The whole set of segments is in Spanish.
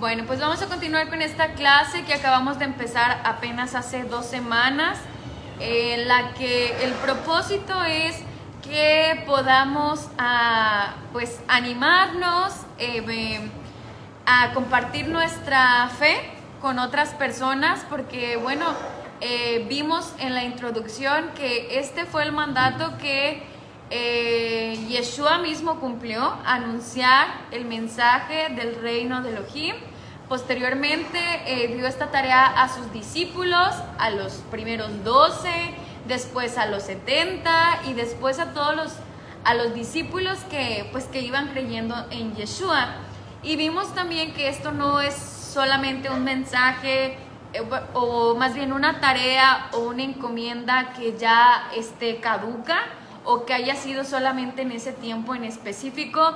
Bueno, pues vamos a continuar con esta clase que acabamos de empezar apenas hace 2 semanas, en la que el propósito es que podamos pues animarnos a compartir nuestra fe con otras personas, porque bueno, vimos en la introducción que este fue el mandato que Yeshua mismo cumplió, anunciar el mensaje del reino de Elohim. Posteriormente dio esta tarea a sus discípulos, a los primeros 12, después a los 70 y después a todos los discípulos que iban creyendo en Yeshua. Y vimos también que esto no es solamente un mensaje o más bien una tarea o una encomienda que ya esté caduca o que haya sido solamente en ese tiempo en específico,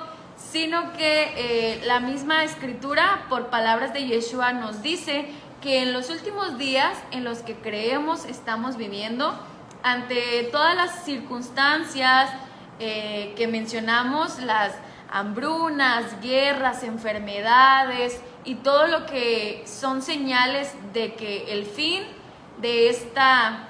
sino que la misma escritura, por palabras de Yeshua, nos dice que en los últimos días en los que creemos estamos viviendo, ante todas las circunstancias que mencionamos, las hambrunas, guerras, enfermedades y todo lo que son señales de que el fin de esta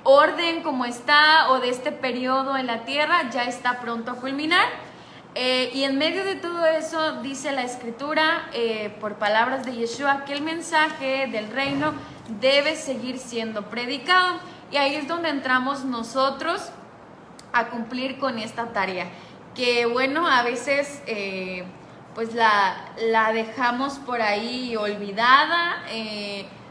orden como está, o de este periodo en la tierra, ya está pronto a culminar. Y en medio de todo eso dice la escritura, por palabras de Yeshua, que el mensaje del reino debe seguir siendo predicado. Y ahí es donde entramos nosotros a cumplir con esta tarea, que bueno, a veces pues la dejamos por ahí olvidada,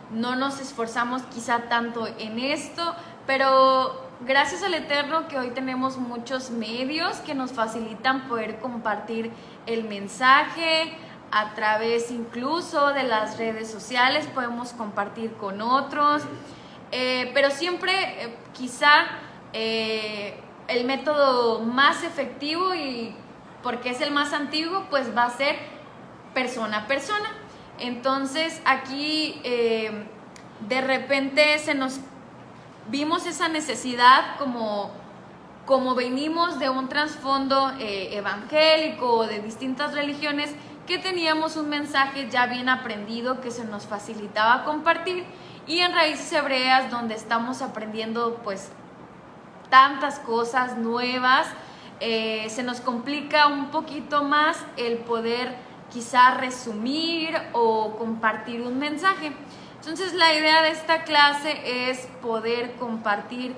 no nos esforzamos quizá tanto en esto, pero gracias al Eterno que hoy tenemos muchos medios que nos facilitan poder compartir el mensaje a través incluso de las redes sociales, podemos compartir con otros, pero siempre quizá el método más efectivo, y porque es el más antiguo, pues va a ser persona a persona. Entonces aquí de repente vimos esa necesidad, como venimos de un trasfondo evangélico o de distintas religiones, que teníamos un mensaje ya bien aprendido que se nos facilitaba compartir, y en Raíces Hebreas, donde estamos aprendiendo pues tantas cosas nuevas, se nos complica un poquito más el poder quizá resumir o compartir un mensaje. Entonces la idea de esta clase es poder compartir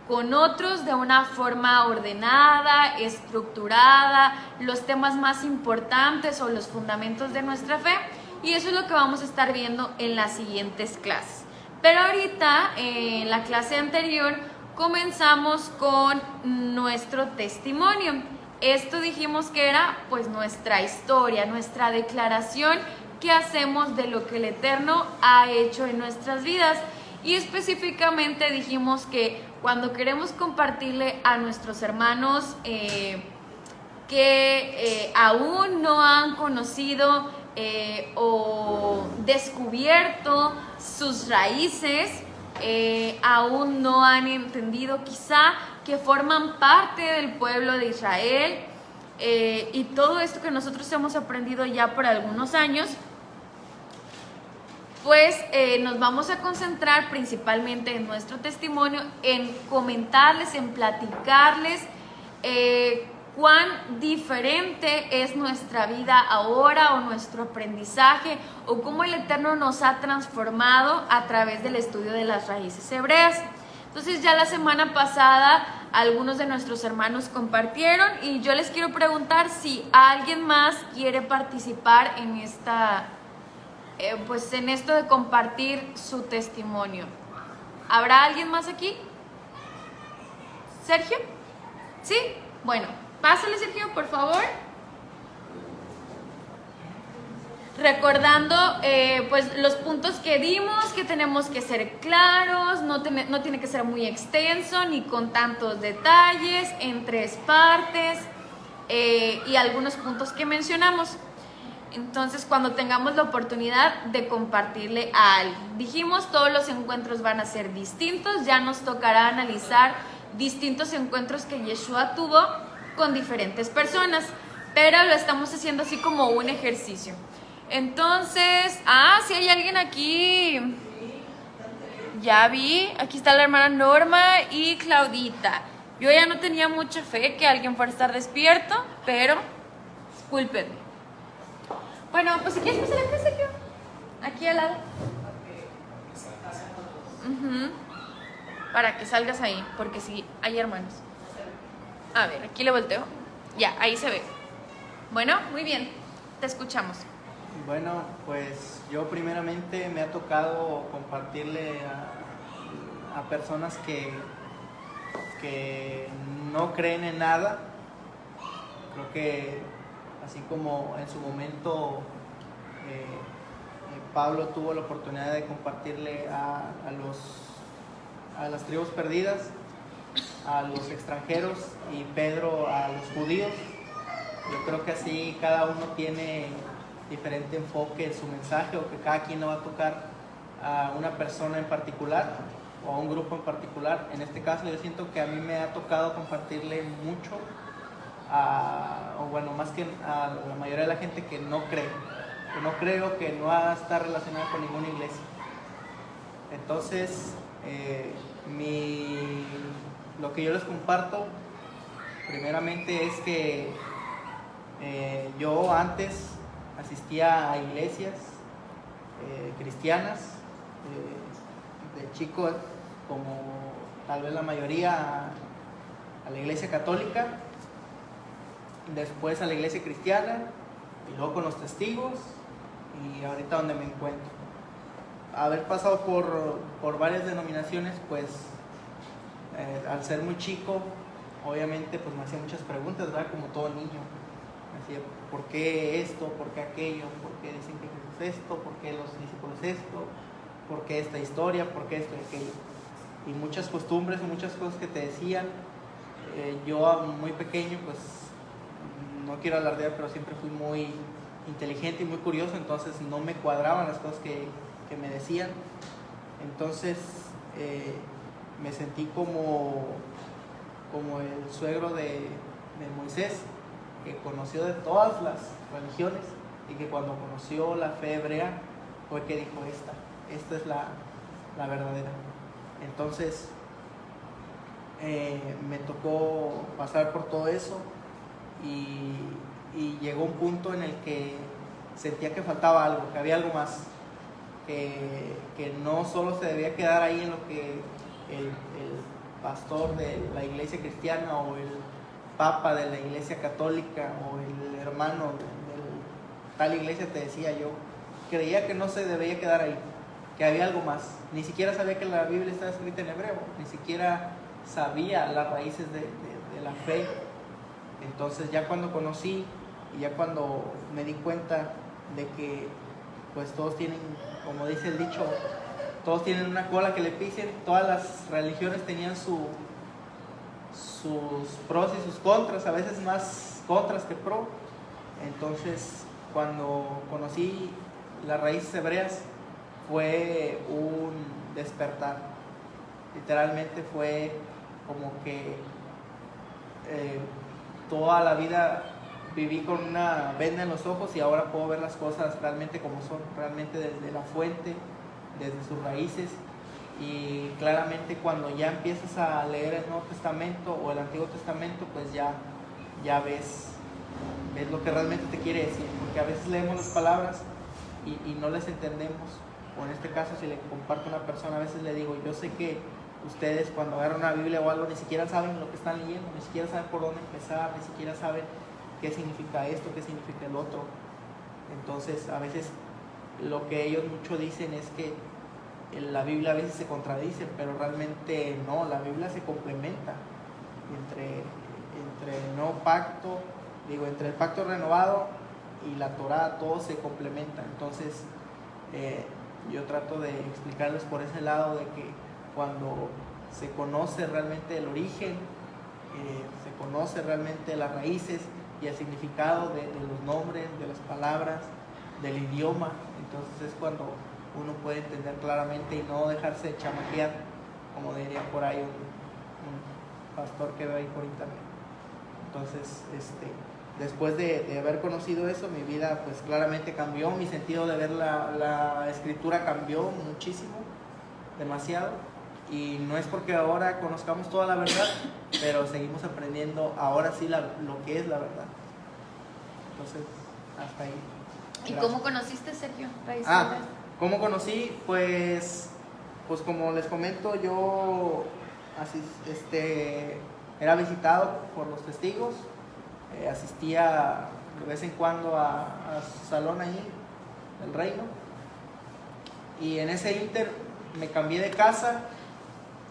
con otros de una forma ordenada, estructurada, los temas más importantes o los fundamentos de nuestra fe, y eso es lo que vamos a estar viendo en las siguientes clases. Pero ahorita, en la clase anterior, comenzamos con nuestro testimonio. Esto dijimos que era pues nuestra historia, nuestra declaración que hacemos de lo que el Eterno ha hecho en nuestras vidas. Y específicamente dijimos que cuando queremos compartirle a nuestros hermanos que aún no han conocido o descubierto sus raíces, aún no han entendido quizá que forman parte del pueblo de Israel, y todo esto que nosotros hemos aprendido ya por algunos años, pues nos vamos a concentrar principalmente en nuestro testimonio, en comentarles, en platicarles cuán diferente es nuestra vida ahora, o nuestro aprendizaje, o cómo el Eterno nos ha transformado a través del estudio de las raíces hebreas. Entonces ya la semana pasada algunos de nuestros hermanos compartieron, y yo les quiero preguntar si alguien más quiere participar en en esto de compartir su testimonio. ¿Habrá alguien más aquí? ¿Sergio? ¿Sí? Bueno, pásale, Sergio, por favor. Recordando pues los puntos que dimos, que tenemos que ser claros, no tiene que ser muy extenso ni con tantos detalles, en 3 partes, y algunos puntos que mencionamos. Entonces, cuando tengamos la oportunidad de compartirle a alguien, dijimos, todos los encuentros van a ser distintos, ya nos tocará analizar distintos encuentros que Yeshua tuvo con diferentes personas, pero lo estamos haciendo así como un ejercicio. Entonces, si hay alguien aquí, ya vi, aquí está la hermana Norma y Claudita. Yo ya no tenía mucha fe que alguien fuera a estar despierto, pero discúlpenme. Bueno, pues si quieres pasar a casa, Sergio, aquí al lado. Para que salgas ahí, porque sí, hay hermanos. A ver, aquí le volteo. Ya, ahí se ve. Bueno, muy bien, te escuchamos. Bueno, pues yo primeramente me ha tocado compartirle a personas que no creen en nada. Creo que así como en su momento Pablo tuvo la oportunidad de compartirle a las tribus perdidas, a los extranjeros, y Pedro a los judíos. Yo creo que así cada uno tiene diferente enfoque en su mensaje, o que cada quien le va a tocar a una persona en particular o a un grupo en particular. En este caso yo siento que a mí me ha tocado compartirle mucho o bueno, más que a la mayoría de la gente que no cree, que no creo, que no va a estar relacionada con ninguna iglesia. Entonces lo que yo les comparto primeramente es que yo antes asistía a iglesias cristianas, de chico, como tal vez la mayoría, a la iglesia católica, después a la iglesia cristiana, y luego con los testigos, y ahorita donde me encuentro. Haber pasado por varias denominaciones, pues al ser muy chico, obviamente pues me hacía muchas preguntas, ¿verdad? Como todo niño. Me decía, ¿por qué esto? ¿Por qué aquello? ¿Por qué dicen que Jesús es esto? ¿Por qué los discípulos esto? ¿Por qué esta historia? ¿Por qué esto y aquello? Y muchas costumbres y muchas cosas que te decían. Yo muy pequeño, pues no quiero alardear, pero siempre fui muy inteligente y muy curioso, entonces no me cuadraban las cosas que me decían. Entonces me sentí como el suegro de Moisés, que conoció de todas las religiones, y que cuando conoció la fe hebrea fue que dijo, esta es la verdadera. Entonces me tocó pasar por todo eso, y llegó un punto en el que sentía que faltaba algo, que había algo más, que no solo se debía quedar ahí en lo que el pastor de la iglesia cristiana o el papa de la iglesia católica o el hermano de tal iglesia te decía. Yo creía que no se debía quedar ahí, que había algo más. Ni siquiera sabía que la Biblia estaba escrita en hebreo, ni siquiera sabía las raíces de la fe. Entonces ya cuando conocí y ya cuando me di cuenta de que pues todos tienen, como dice el dicho, todos tienen una cola que le pisen, todas las religiones tenían sus pros y sus contras, a veces más contras que pro. Entonces cuando conocí las raíces hebreas fue un despertar. Literalmente fue como que toda la vida viví con una venda en los ojos, y ahora puedo ver las cosas realmente como son, realmente desde la fuente, desde sus raíces. Y claramente cuando ya empiezas a leer el Nuevo Testamento o el Antiguo Testamento, pues ya ves lo que realmente te quiere decir, porque a veces leemos las palabras y no les entendemos. O en este caso, si le comparto a una persona, a veces le digo, yo sé que ustedes cuando agarran una Biblia o algo ni siquiera saben lo que están leyendo, ni siquiera saben por dónde empezar, ni siquiera saben qué significa esto, qué significa el otro. Entonces a veces lo que ellos mucho dicen es que la Biblia a veces se contradice, pero realmente no, la Biblia se complementa entre el nuevo pacto, entre el pacto renovado y la Torá, todo se complementa. Entonces yo trato de explicarles por ese lado, de que cuando se conoce realmente el origen, se conoce realmente las raíces y el significado de los nombres, de las palabras, del idioma, entonces es cuando uno puede entender claramente y no dejarse chamaquear, como diría por ahí un pastor que veo ahí por internet. Entonces, después de haber conocido eso, mi vida pues claramente cambió, mi sentido de ver la escritura cambió muchísimo, demasiado, y no es porque ahora conozcamos toda la verdad, pero seguimos aprendiendo ahora sí lo que es la verdad. Entonces, hasta ahí. ¿Y Gracias. cómo conociste, Sergio? ¿Cómo conocí? Pues como les comento, yo era visitado por los testigos, asistía de vez en cuando a su salón ahí, del reino, y en ese inter me cambié de casa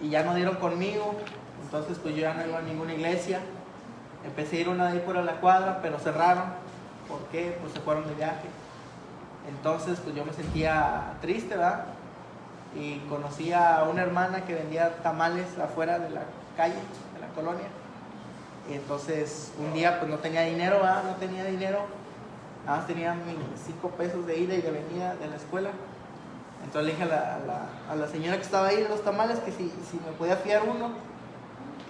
y ya no dieron conmigo, entonces pues yo ya no iba a ninguna iglesia, empecé a ir una de ahí por la cuadra, pero cerraron. ¿Por qué? Pues se fueron de viaje. Entonces pues yo me sentía triste, ¿verdad? Y conocí a una hermana que vendía tamales afuera de la calle, de la colonia. Y entonces un día pues no tenía dinero, ¿verdad? No tenía dinero, nada más tenía mis 5 pesos de ida y de venida de la escuela. Entonces le dije a la señora que estaba ahí de los tamales que si me podía fiar uno.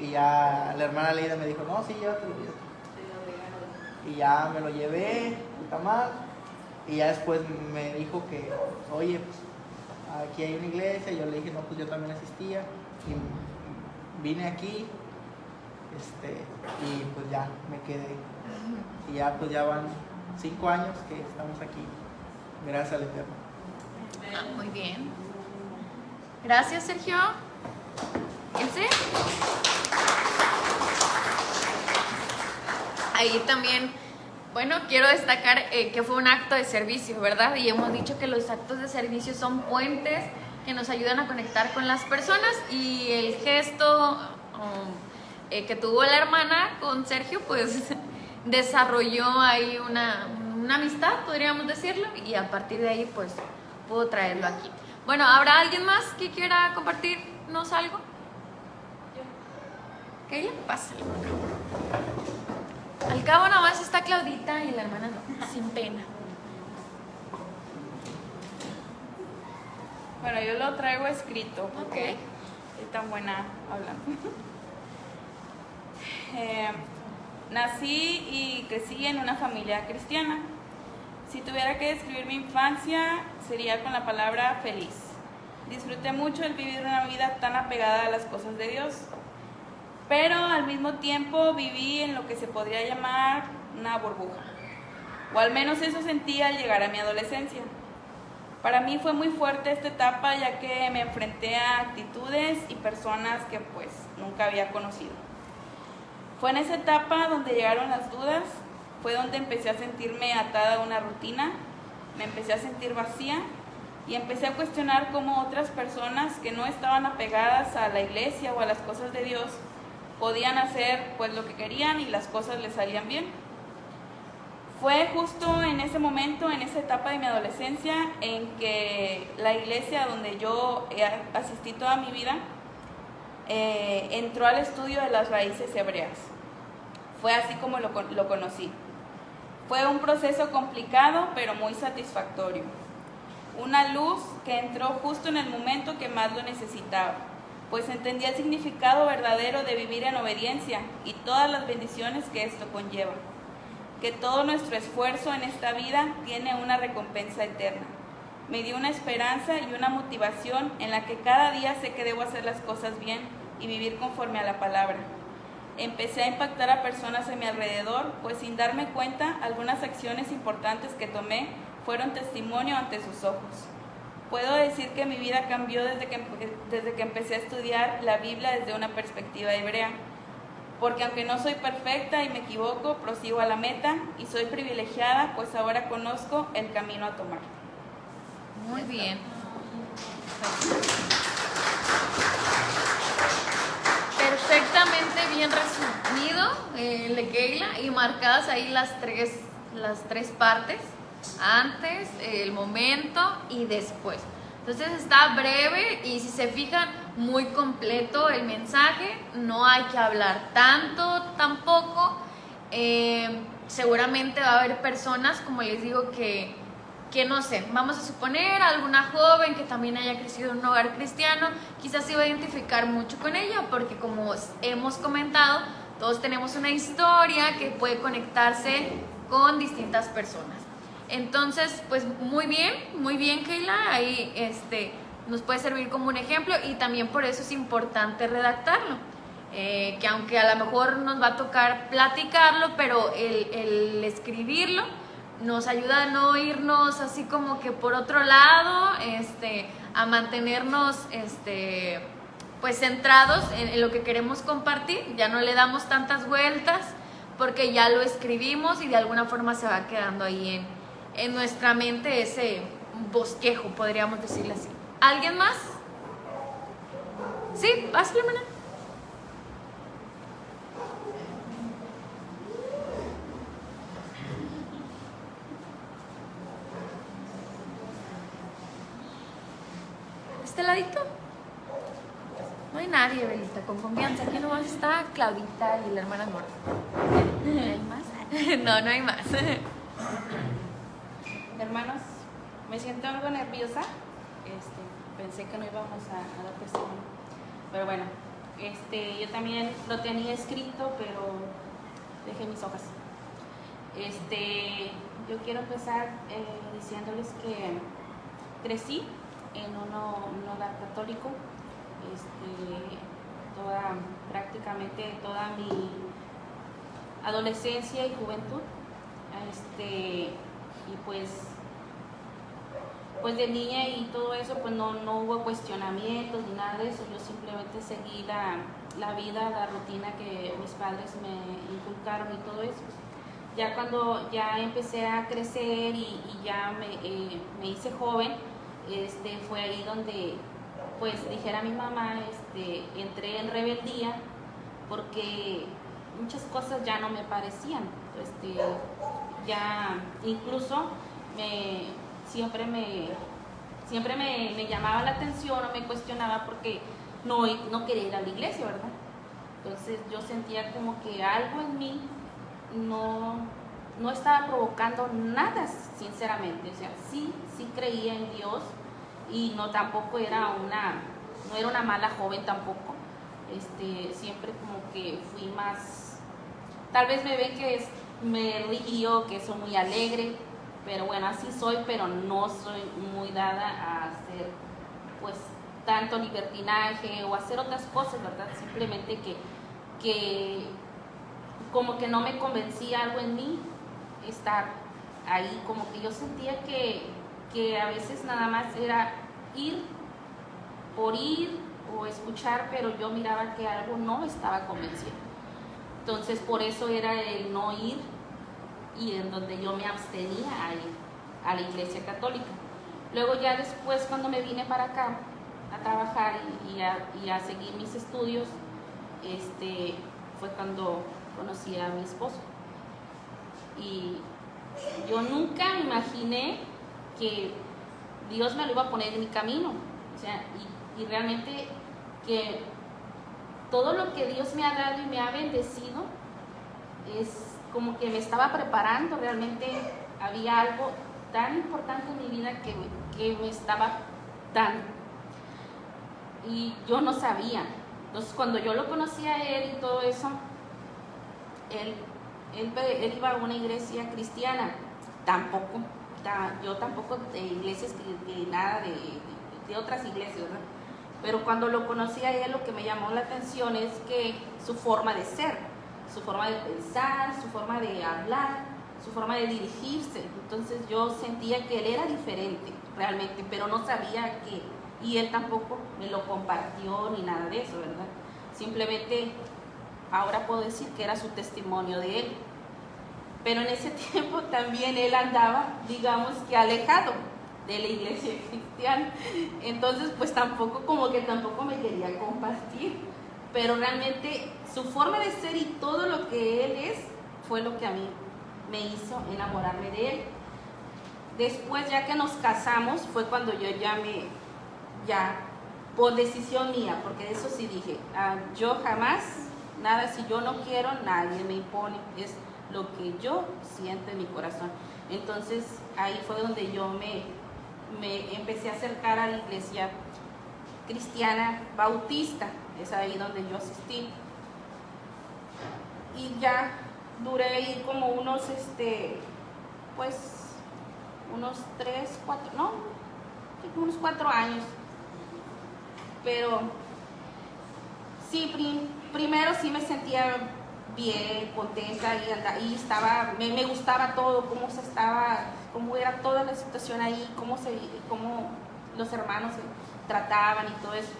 Y ya la hermana Leida me dijo, no, sí, llévatelo. Y ya me lo llevé, el tamal. Y ya después me dijo que, oye, pues aquí hay una iglesia. Y yo le dije, no, pues yo también asistía. Y vine aquí, y pues ya me quedé. Y ya pues ya van 5 años que estamos aquí. Gracias al Eterno. Muy bien. Gracias, Sergio. ¿Ese? Ahí también, bueno, quiero destacar que fue un acto de servicio, ¿verdad? Y hemos dicho que los actos de servicio son puentes que nos ayudan a conectar con las personas, y el gesto que tuvo la hermana con Sergio, pues desarrolló ahí una amistad, podríamos decirlo, y a partir de ahí pues puedo traerlo aquí. Bueno, ¿habrá alguien más que quiera compartirnos algo? ¿Qué? Pásale. Al cabo nomás está Claudita y la hermana no, sin pena. Bueno, yo lo traigo escrito. Ok. Es tan buena hablando. Nací y crecí en una familia cristiana. Si tuviera que describir mi infancia, sería con la palabra feliz. Disfruté mucho el vivir una vida tan apegada a las cosas de Dios, pero al mismo tiempo viví en lo que se podría llamar una burbuja, o al menos eso sentí al llegar a mi adolescencia. Para mí fue muy fuerte esta etapa, ya que me enfrenté a actitudes y personas que pues nunca había conocido. Fue en esa etapa donde llegaron las dudas, fue donde empecé a sentirme atada a una rutina, me empecé a sentir vacía y empecé a cuestionar cómo otras personas que no estaban apegadas a la iglesia o a las cosas de Dios podían hacer pues lo que querían y las cosas les salían bien. Fue justo en ese momento, en esa etapa de mi adolescencia, en que la iglesia donde yo asistí toda mi vida entró al estudio de las raíces hebreas. Fue así como lo conocí. Fue un proceso complicado, pero muy satisfactorio. Una luz que entró justo en el momento que más lo necesitaba, pues entendí el significado verdadero de vivir en obediencia y todas las bendiciones que esto conlleva. Que todo nuestro esfuerzo en esta vida tiene una recompensa eterna. Me dio una esperanza y una motivación en la que cada día sé que debo hacer las cosas bien y vivir conforme a la palabra. Empecé a impactar a personas a mi alrededor, pues sin darme cuenta, algunas acciones importantes que tomé fueron testimonio ante sus ojos. Puedo decir que mi vida cambió desde que empecé a estudiar la Biblia desde una perspectiva hebrea, porque aunque no soy perfecta y me equivoco, prosigo a la meta y soy privilegiada, pues ahora conozco el camino a tomar. Muy bien. Perfectamente bien resumido, de Keila, y marcadas ahí las tres partes, antes, el momento y después. Entonces está breve y si se fijan, muy completo el mensaje, no hay que hablar tanto tampoco. Seguramente va a haber personas, como les digo, que no sé, vamos a suponer alguna joven que también haya crecido en un hogar cristiano, quizás se va a identificar mucho con ella, porque como hemos comentado, Todos tenemos una historia que puede conectarse con distintas personas. Entonces, pues muy bien, Keila, ahí nos puede servir como un ejemplo, y también por eso es importante redactarlo. Que aunque a lo mejor nos va a tocar platicarlo, pero el escribirlo nos ayuda a no irnos así como que por otro lado, a mantenernos pues centrados en lo que queremos compartir. Ya no le damos tantas vueltas porque ya lo escribimos y de alguna forma se va quedando ahí en nuestra mente ese bosquejo, podríamos decirle así. ¿Alguien más? Sí, pásale, hermana. ¿Este ladito? No hay nadie, Belita, con confianza. Aquí nomás está Claudita y la hermana Nora. ¿No hay más? No hay más. Hermanos, me siento algo nerviosa. Pensé que no íbamos a dar testimonio. Pero bueno, yo también lo tenía escrito, pero dejé mis hojas. Yo quiero empezar diciéndoles que crecí en un hogar católico. Prácticamente toda mi adolescencia y juventud, y pues de niña y todo eso, pues no hubo cuestionamientos ni nada de eso. Yo simplemente seguí la vida, la rutina que mis padres me inculcaron y todo eso. Ya cuando ya empecé a crecer y ya me hice joven, fue ahí donde pues dijera a mi mamá, entré en rebeldía porque muchas cosas ya no me parecían. Ya incluso siempre me llamaba la atención o me cuestionaba porque no quería ir a la iglesia, ¿verdad? Entonces yo sentía como que algo en mí no estaba provocando nada, sinceramente. O sea, sí creía en Dios y tampoco era una mala joven tampoco. Siempre como que fui más, tal vez me ven que me río, que soy muy alegre, pero bueno, así soy, pero no soy muy dada a hacer pues tanto libertinaje o hacer otras cosas, ¿verdad? Simplemente que como que no me convencía algo en mí estar ahí, como que yo sentía que a veces nada más era ir por ir o escuchar, pero yo miraba que algo no me estaba convenciendo. Entonces por eso era el no ir, y en donde yo me abstenía a ir a la iglesia católica. Luego ya después, cuando me vine para acá a trabajar y a seguir mis estudios, fue cuando conocí a mi esposo. Y yo nunca imaginé que Dios me lo iba a poner en mi camino. O sea, y realmente que todo lo que Dios me ha dado y me ha bendecido es como que me estaba preparando. Realmente había algo tan importante en mi vida que me estaba dando y yo no sabía. Entonces cuando yo lo conocí a él y todo eso, él iba a una iglesia cristiana. Yo tampoco de iglesias, de nada de otras iglesias, ¿verdad? Pero cuando lo conocí a él, lo que me llamó la atención es que su forma de ser, su forma de pensar, su forma de hablar, su forma de dirigirse. Entonces yo sentía que él era diferente realmente, pero no sabía que, y él tampoco me lo compartió ni nada de eso, ¿verdad? Simplemente ahora puedo decir que era su testimonio de él. Pero en ese tiempo también él andaba, digamos que alejado de la iglesia cristiana. Entonces pues tampoco me quería compartir. Pero realmente su forma de ser y todo lo que él es fue lo que a mí me hizo enamorarme de él. Después, ya que nos casamos, fue cuando yo ya por decisión mía, porque de eso sí dije, yo jamás, nada, si yo no quiero, nadie me impone, es lo que yo siento en mi corazón. Entonces ahí fue donde yo me empecé a acercar a la iglesia cristiana bautista, es ahí donde yo asistí. y ya duré ahí como unos, pues, unos 3, 4, no, como unos 4 años. Pero sí, primero sí me sentía bien, contenta y estaba, me gustaba todo, cómo era toda la situación ahí, cómo los hermanos se trataban y todo eso.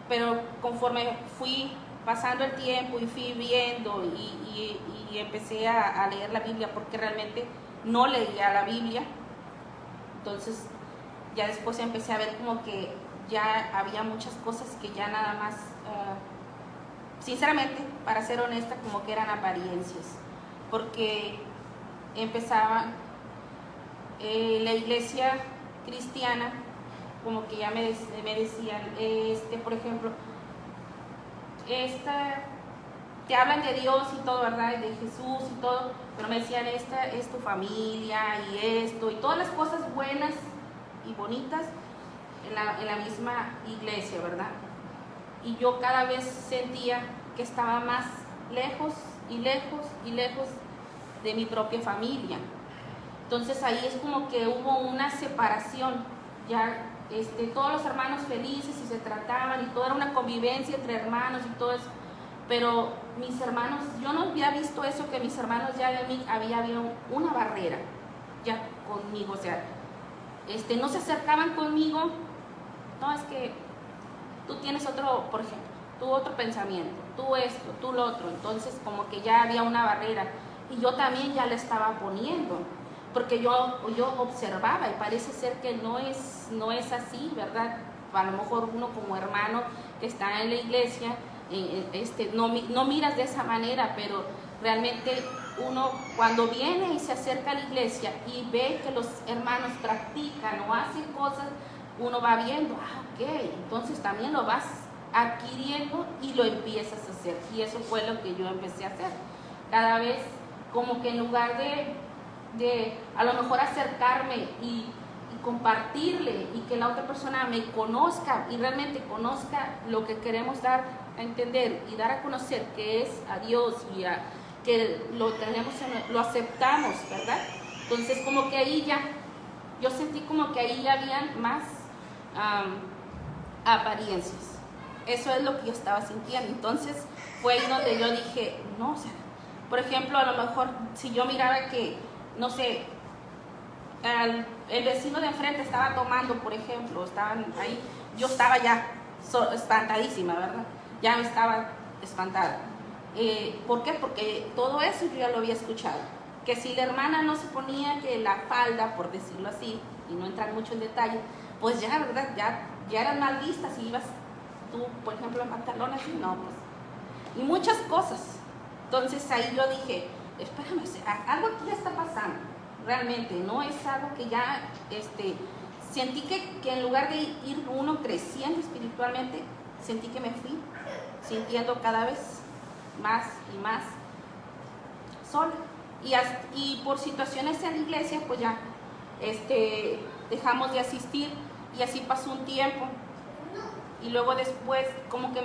Pero conforme fui pasando el tiempo y fui viendo y empecé a leer la Biblia, porque realmente no leía la Biblia, entonces ya después empecé a ver como que ya había muchas cosas que ya nada más, sinceramente, para ser honesta, como que eran apariencias, porque empezaba la iglesia cristiana, como que ya me decían, por ejemplo, te hablan de Dios y todo, ¿verdad? De Jesús y todo, pero me decían, esta es tu familia y esto, y todas las cosas buenas y bonitas en la misma iglesia, ¿verdad? Y yo cada vez sentía que estaba más lejos y lejos y lejos de mi propia familia. Entonces ahí es como que hubo una separación, ya todos los hermanos felices y se trataban y todo era una convivencia entre hermanos y todo eso, pero mis hermanos, yo no había visto eso, que mis hermanos ya de mí había una barrera ya conmigo, o sea, no se acercaban conmigo, no, es que tú tienes otro, por ejemplo, tú otro pensamiento, tú esto, tú lo otro, entonces como que ya había una barrera y yo también ya la estaba poniendo, porque yo observaba y parece ser que no es así, ¿verdad? A lo mejor uno como hermano que está en la iglesia, no miras de esa manera, pero realmente uno cuando viene y se acerca a la iglesia y ve que los hermanos practican o hacen cosas, uno va viendo, ok, entonces también lo vas adquiriendo y lo empiezas a hacer. Y eso fue lo que yo empecé a hacer. Cada vez como que en lugar de a lo mejor acercarme y compartirle y que la otra persona me conozca y realmente conozca lo que queremos dar a entender y dar a conocer, que es a Dios y que lo aceptamos, ¿verdad? Entonces como que ahí ya, yo sentí como que ahí ya habían más apariencias. Eso es lo que yo estaba sintiendo. Entonces fue ahí donde yo dije, no, o sea, por ejemplo, a lo mejor si yo miraba que, no sé, el vecino de enfrente estaba tomando, por ejemplo, estaban ahí, yo estaba ya espantadísima, ¿verdad? Ya me estaba espantada. ¿Por qué? Porque todo eso yo ya lo había escuchado. Que si la hermana no se ponía que la falda, por decirlo así, y no entrar mucho en detalle, pues ya, ¿verdad? Ya eran mal vistas. Si ibas tú, por ejemplo, en pantalón así, no, pues. Y muchas cosas. Entonces ahí yo dije, espérame, algo aquí ya está pasando. Realmente, no es algo que ya, sentí que en lugar de ir uno creciendo espiritualmente, sentí que me fui sintiendo cada vez más y más sola. Y por situaciones en la iglesia, pues ya dejamos de asistir y así pasó un tiempo. Y luego después, como que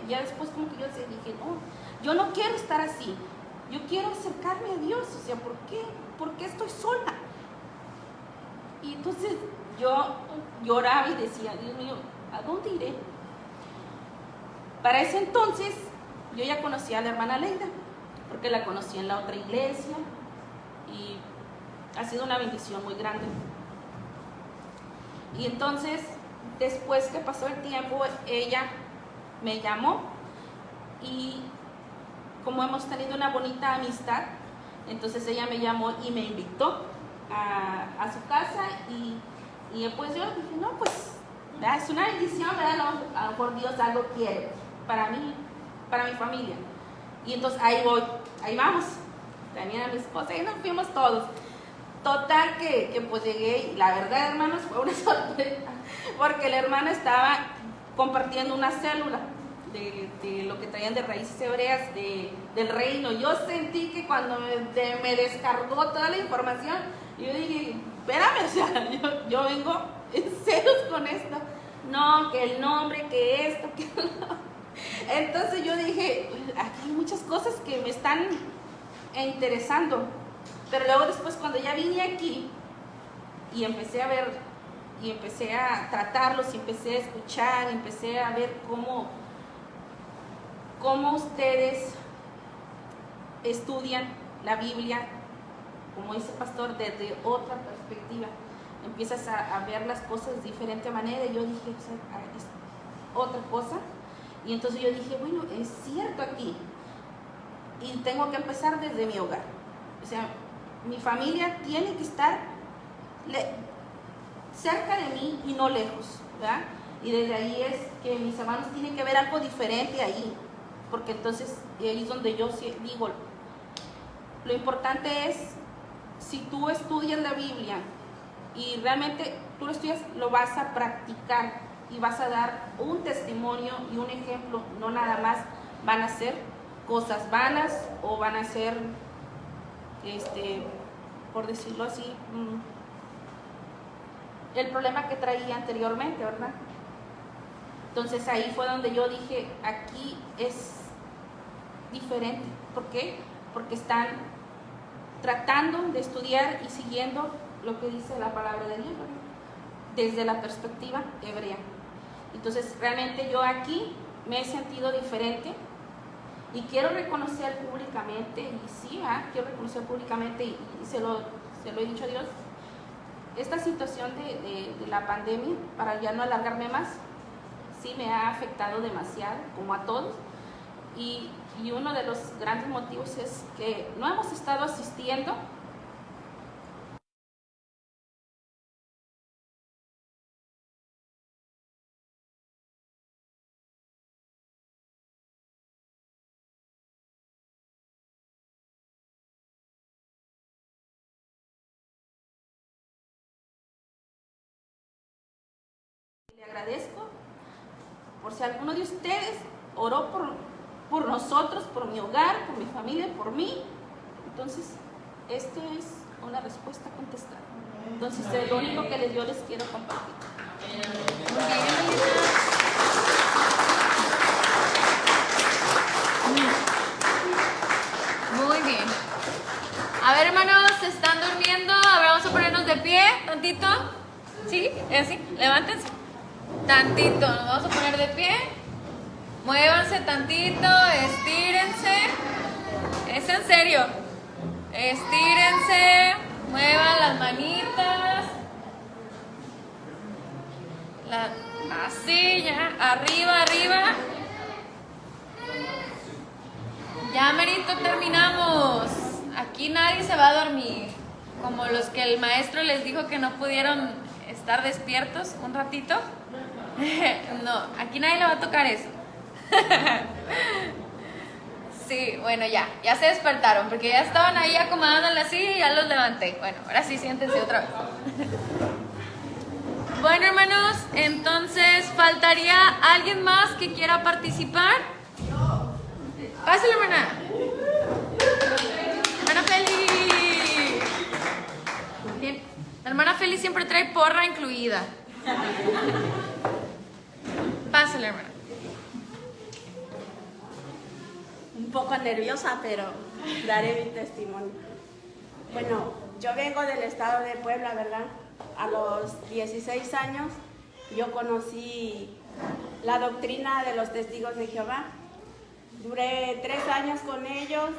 yo dije, no, yo no quiero estar así. Yo quiero acercarme a Dios, o sea, ¿por qué? ¿Por qué estoy sola? Y entonces yo lloraba y decía, Dios mío, ¿a dónde iré? Para ese entonces yo ya conocía a la hermana Leida, porque la conocí en la otra iglesia y ha sido una bendición muy grande. Y entonces, después que pasó el tiempo, ella me llamó y como hemos tenido una bonita amistad, entonces ella me llamó y me invitó a su casa y pues yo dije, no, pues es una bendición, ¿verdad? No, a lo mejor Dios algo quiere para mí, para mi familia. Y entonces ahí vamos, también a mi esposa y nos fuimos todos. Total que pues llegué y la verdad, hermanos, fue una sorpresa, porque la hermana estaba compartiendo una célula de lo que traían de raíces hebreas del reino. Yo sentí que cuando me descargó toda la información, yo dije, espérame, o sea, yo vengo en ceros con esto. No, que el nombre, que esto, que no. Entonces yo dije, aquí hay muchas cosas que me están interesando. Pero luego después cuando ya vine aquí y empecé a ver, y empecé a tratarlos, y empecé a escuchar, y empecé a ver cómo ustedes estudian la Biblia, como dice el pastor, desde otra perspectiva. Empiezas a ver las cosas de diferente manera, y yo dije, o sea, es otra cosa. Y entonces yo dije, bueno, es cierto aquí, y tengo que empezar desde mi hogar. O sea, mi familia tiene que estar cerca de mí y no lejos, ¿verdad? Y desde ahí es que mis hermanos tienen que ver algo diferente ahí, porque entonces ahí es donde yo digo, lo importante es, si tú estudias la Biblia y realmente tú lo estudias, lo vas a practicar y vas a dar un testimonio y un ejemplo, no nada más van a ser cosas vanas o van a ser, por decirlo así, el problema que traía anteriormente, ¿verdad? Entonces ahí fue donde yo dije, aquí es diferente. ¿Por qué? Porque están tratando de estudiar y siguiendo lo que dice la palabra de Dios, ¿verdad? Desde la perspectiva hebrea. Entonces realmente yo aquí me he sentido diferente y quiero reconocer públicamente, y sí, quiero reconocer públicamente, y se lo he dicho a Dios, esta situación de la pandemia, para ya no alargarme más, sí me ha afectado demasiado, como a todos, y uno de los grandes motivos es que no hemos estado asistiendo . Le agradezco por si alguno de ustedes oró por nosotros, por mi hogar, por mi familia, por mí. Entonces, esto es una respuesta contestada. Entonces, es lo único que yo les quiero compartir. Muy bien. A ver, hermanos, ¿se están durmiendo? A ver, vamos a ponernos de pie tantito. ¿Sí? ¿Es así? Levántense. Tantito, nos vamos a poner de pie. Muévanse tantito, estírense. Es en serio. Estírense, muevan las manitas. Así, ya, arriba, arriba. Ya merito terminamos. Aquí nadie se va a dormir. Como los que el maestro les dijo que no pudieron estar despiertos un ratito. No, aquí nadie le va a tocar eso. Sí, bueno, ya se despertaron porque ya estaban ahí acomodándole así y ya los levanté. Bueno, ahora sí, siéntense otra vez. Bueno, hermanos, entonces faltaría alguien más que quiera participar. Pásale, hermana. Hermana Feli. Bien. La hermana Feli siempre trae porra incluida. Pásale, hermana. Un poco nerviosa, pero daré mi testimonio. Bueno, yo vengo del estado de Puebla, ¿verdad? A los 16 años yo conocí la doctrina de los testigos de Jehová. Duré 3 años con ellos,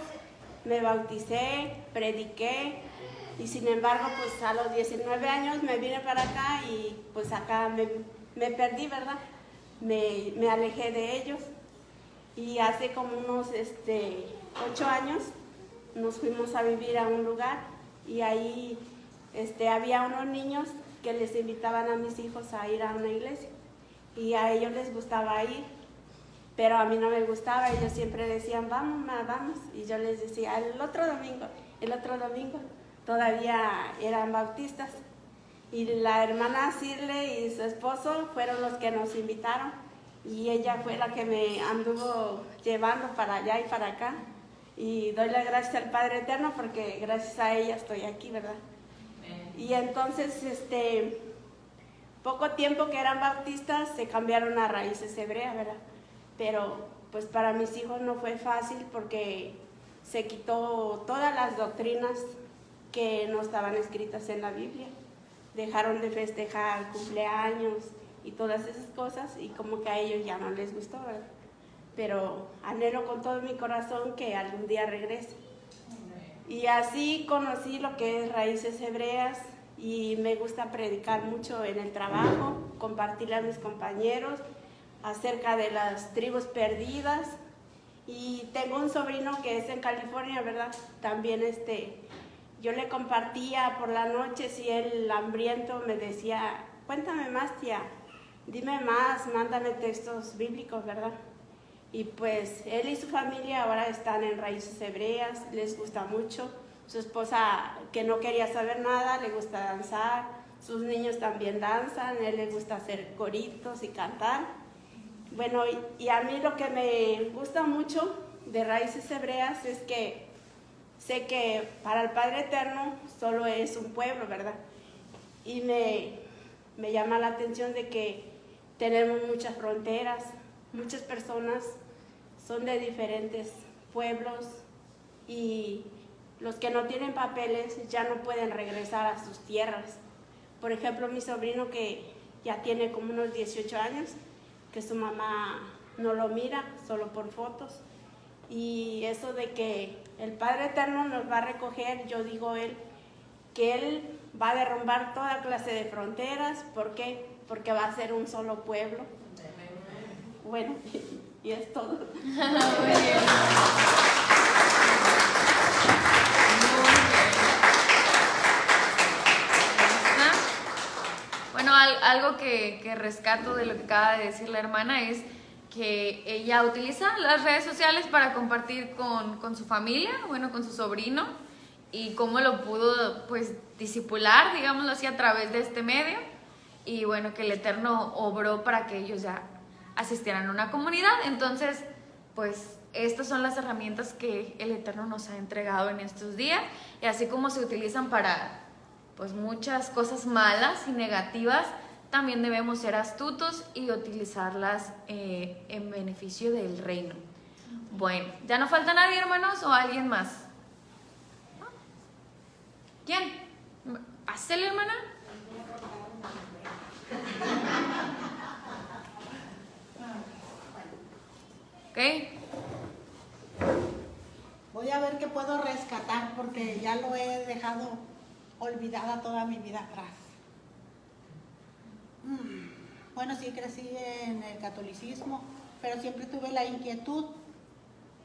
me bauticé, prediqué, y sin embargo, pues a los 19 años me vine para acá y pues acá me perdí, ¿verdad? Me alejé de ellos. Y hace como unos 8 años nos fuimos a vivir a un lugar y ahí había unos niños que les invitaban a mis hijos a ir a una iglesia y a ellos les gustaba ir, pero a mí no me gustaba. Ellos siempre decían, vamos, ma, vamos, y yo les decía, el otro domingo, todavía eran bautistas, y la hermana Cirle y su esposo fueron los que nos invitaron. Y ella fue la que me anduvo llevando para allá y para acá. Y doy las gracias al Padre Eterno porque gracias a ella estoy aquí, ¿verdad? Y entonces, poco tiempo que eran bautistas, se cambiaron a raíces hebreas, ¿verdad? Pero pues para mis hijos no fue fácil porque se quitó todas las doctrinas que no estaban escritas en la Biblia. Dejaron de festejar cumpleaños y todas esas cosas y como que a ellos ya no les gustó, ¿verdad? Pero anhelo con todo mi corazón que algún día regrese. Y así conocí lo que es Raíces Hebreas y me gusta predicar mucho en el trabajo, compartirle a mis compañeros acerca de las tribus perdidas. Y tengo un sobrino que es en California, ¿verdad? También yo le compartía por la noche si él hambriento me decía, cuéntame más, tía, dime más, mándame textos bíblicos, ¿verdad? Y pues él y su familia ahora están en Raíces Hebreas, les gusta mucho. Su esposa, que no quería saber nada, le gusta danzar. Sus niños también danzan, a él le gusta hacer coritos y cantar. Bueno, y a mí lo que me gusta mucho de Raíces Hebreas es que sé que para el Padre Eterno solo es un pueblo, ¿verdad? Y me llama la atención de que tenemos muchas fronteras, muchas personas son de diferentes pueblos y los que no tienen papeles ya no pueden regresar a sus tierras. Por ejemplo, mi sobrino que ya tiene como unos 18 años, que su mamá no lo mira, solo por fotos. Y eso de que el Padre Eterno nos va a recoger, yo digo que Él va a derrumbar toda clase de fronteras. ¿Por qué? Porque va a ser un solo pueblo. Bueno, y es todo. Muy bien. Bueno, algo que rescato de lo que acaba de decir la hermana es que ella utiliza las redes sociales para compartir con su familia, bueno, con su sobrino, y cómo lo pudo, pues, discipular, digámoslo así, a través de este medio, y bueno, que el Eterno obró para que ellos ya asistieran a una comunidad. Entonces, pues, estas son las herramientas que el Eterno nos ha entregado en estos días, y así como se utilizan para, pues, muchas cosas malas y negativas, también debemos ser astutos y utilizarlas en beneficio del reino. Bueno, ¿ya no falta nadie, hermanos, o alguien más? ¿Quién? Pásale, hermana. ¿Ok? Voy a ver qué puedo rescatar porque ya lo he dejado olvidada toda mi vida atrás. Bueno, sí crecí en el catolicismo, pero siempre tuve la inquietud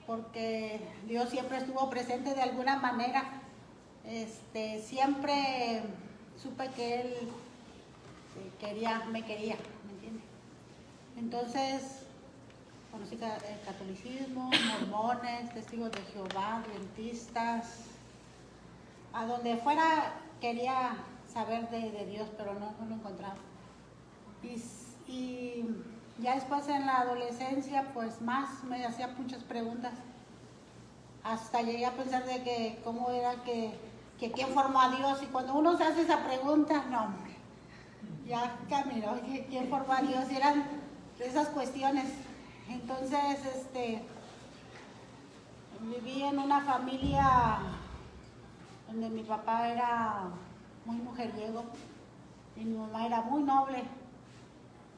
porque Dios siempre estuvo presente de alguna manera. Siempre supe que Él me quería, ¿me entiendes? Entonces conocí el catolicismo, mormones, testigos de Jehová, adventistas. A donde fuera quería saber de Dios, pero no lo encontraba. Y ya después en la adolescencia, pues más me hacía muchas preguntas. Hasta llegué a pensar de que cómo era que quién formó a Dios. Y cuando uno se hace esa pregunta, no, hombre, ya caminó, ¿quién formó a Dios? Y eran esas cuestiones. Entonces, viví en una familia donde mi papá era muy mujeriego y mi mamá era muy noble.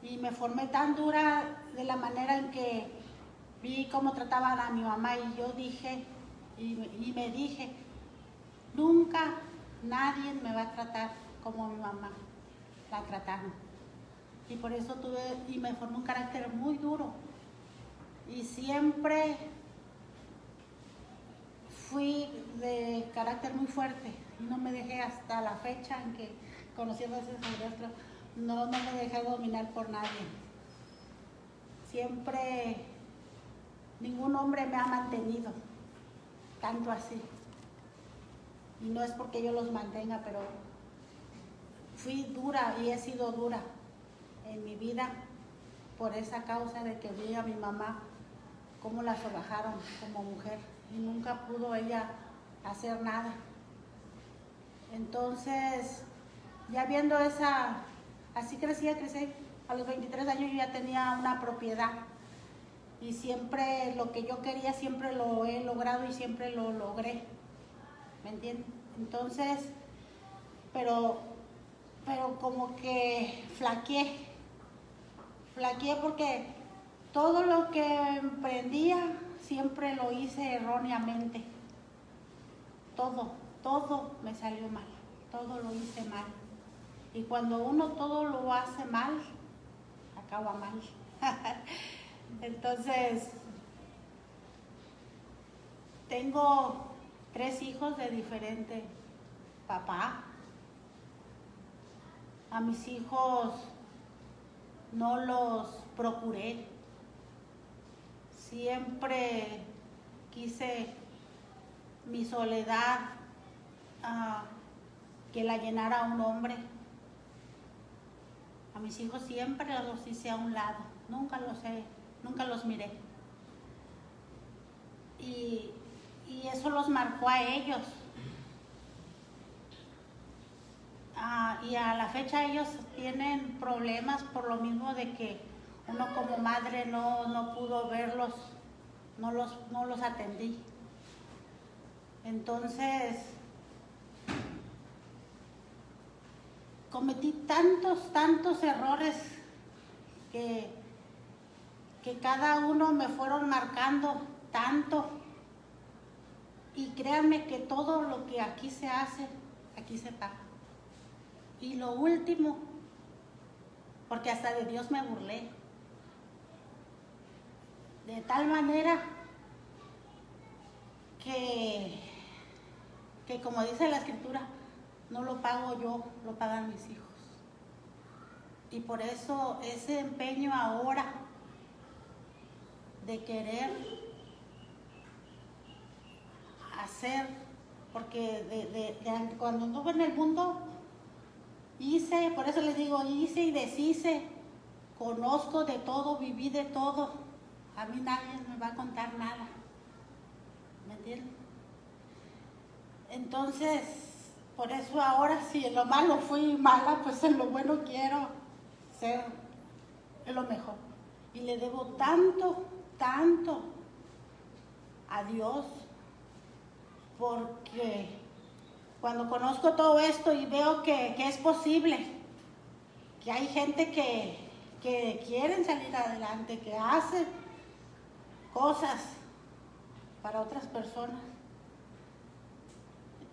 Y me formé tan dura de la manera en que vi cómo trataban a mi mamá y yo dije, y me dije, nunca nadie me va a tratar como mi mamá la trataron. Y por eso me formé un carácter muy duro. Y siempre fui de carácter muy fuerte y no me dejé hasta la fecha en que conocí a Raíces Hebreas, no me dejé dominar por nadie. Siempre ningún hombre me ha mantenido tanto así. Y no es porque yo los mantenga, pero fui dura y he sido dura en mi vida por esa causa de que vi a mi mamá cómo la sobajaron como mujer y nunca pudo ella hacer nada. Entonces, ya viendo así crecí, a los 23 años yo ya tenía una propiedad y siempre lo que yo quería siempre lo he logrado y siempre lo logré, ¿me entiendes? Entonces, pero como que flaqueé porque todo lo que emprendía siempre lo hice erróneamente, todo me salió mal, todo lo hice mal, y cuando uno todo lo hace mal, acaba mal. Entonces, tengo 3 hijos de diferente papá. A mis hijos no los procuré. Siempre quise mi soledad, que la llenara un hombre. A mis hijos siempre los hice a un lado, nunca los miré. Y eso los marcó a ellos. Y a la fecha ellos tienen problemas por lo mismo de que uno como madre no pudo verlos, no los atendí. Entonces, cometí tantos errores que cada uno me fueron marcando tanto. Y créanme que todo lo que aquí se hace, aquí se paga. Y lo último, porque hasta de Dios me burlé, de tal manera que como dice la escritura, no lo pago yo, lo pagan mis hijos. Y por eso ese empeño ahora de querer hacer, porque cuando anduve en el mundo, hice, por eso les digo, hice y deshice, conozco de todo, viví de todo, a mí nadie me va a contar nada, ¿me entienden? Entonces, por eso ahora si en lo malo fui mala, pues en lo bueno quiero ser lo mejor. Y le debo tanto a Dios, porque cuando conozco todo esto y veo que es posible, que hay gente que quieren salir adelante, que hace cosas para otras personas.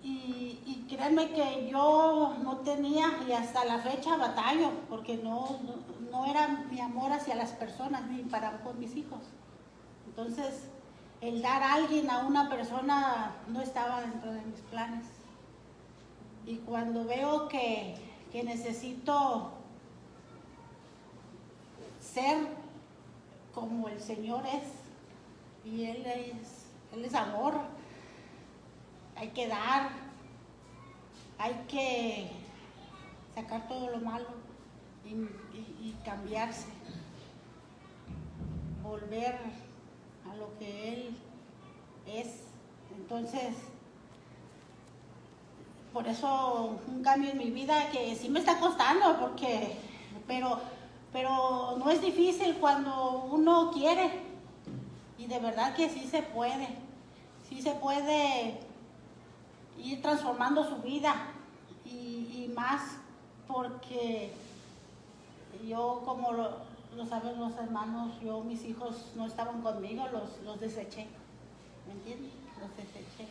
Y créanme que yo no tenía, y hasta la fecha batallo, porque no era mi amor hacia las personas, ni para con mis hijos. Entonces, el dar a alguien a una persona no estaba dentro de mis planes. Y cuando veo que necesito ser como el Señor es, y Él es amor, hay que dar, hay que sacar todo lo malo y cambiarse, volver a lo que Él es. Entonces, por eso un cambio en mi vida que sí me está costando, pero no es difícil cuando uno quiere, y de verdad que sí se puede ir transformando su vida, y más porque yo, como lo saben los hermanos, mis hijos no estaban conmigo, los deseché, ¿me entiendes? Los deseché.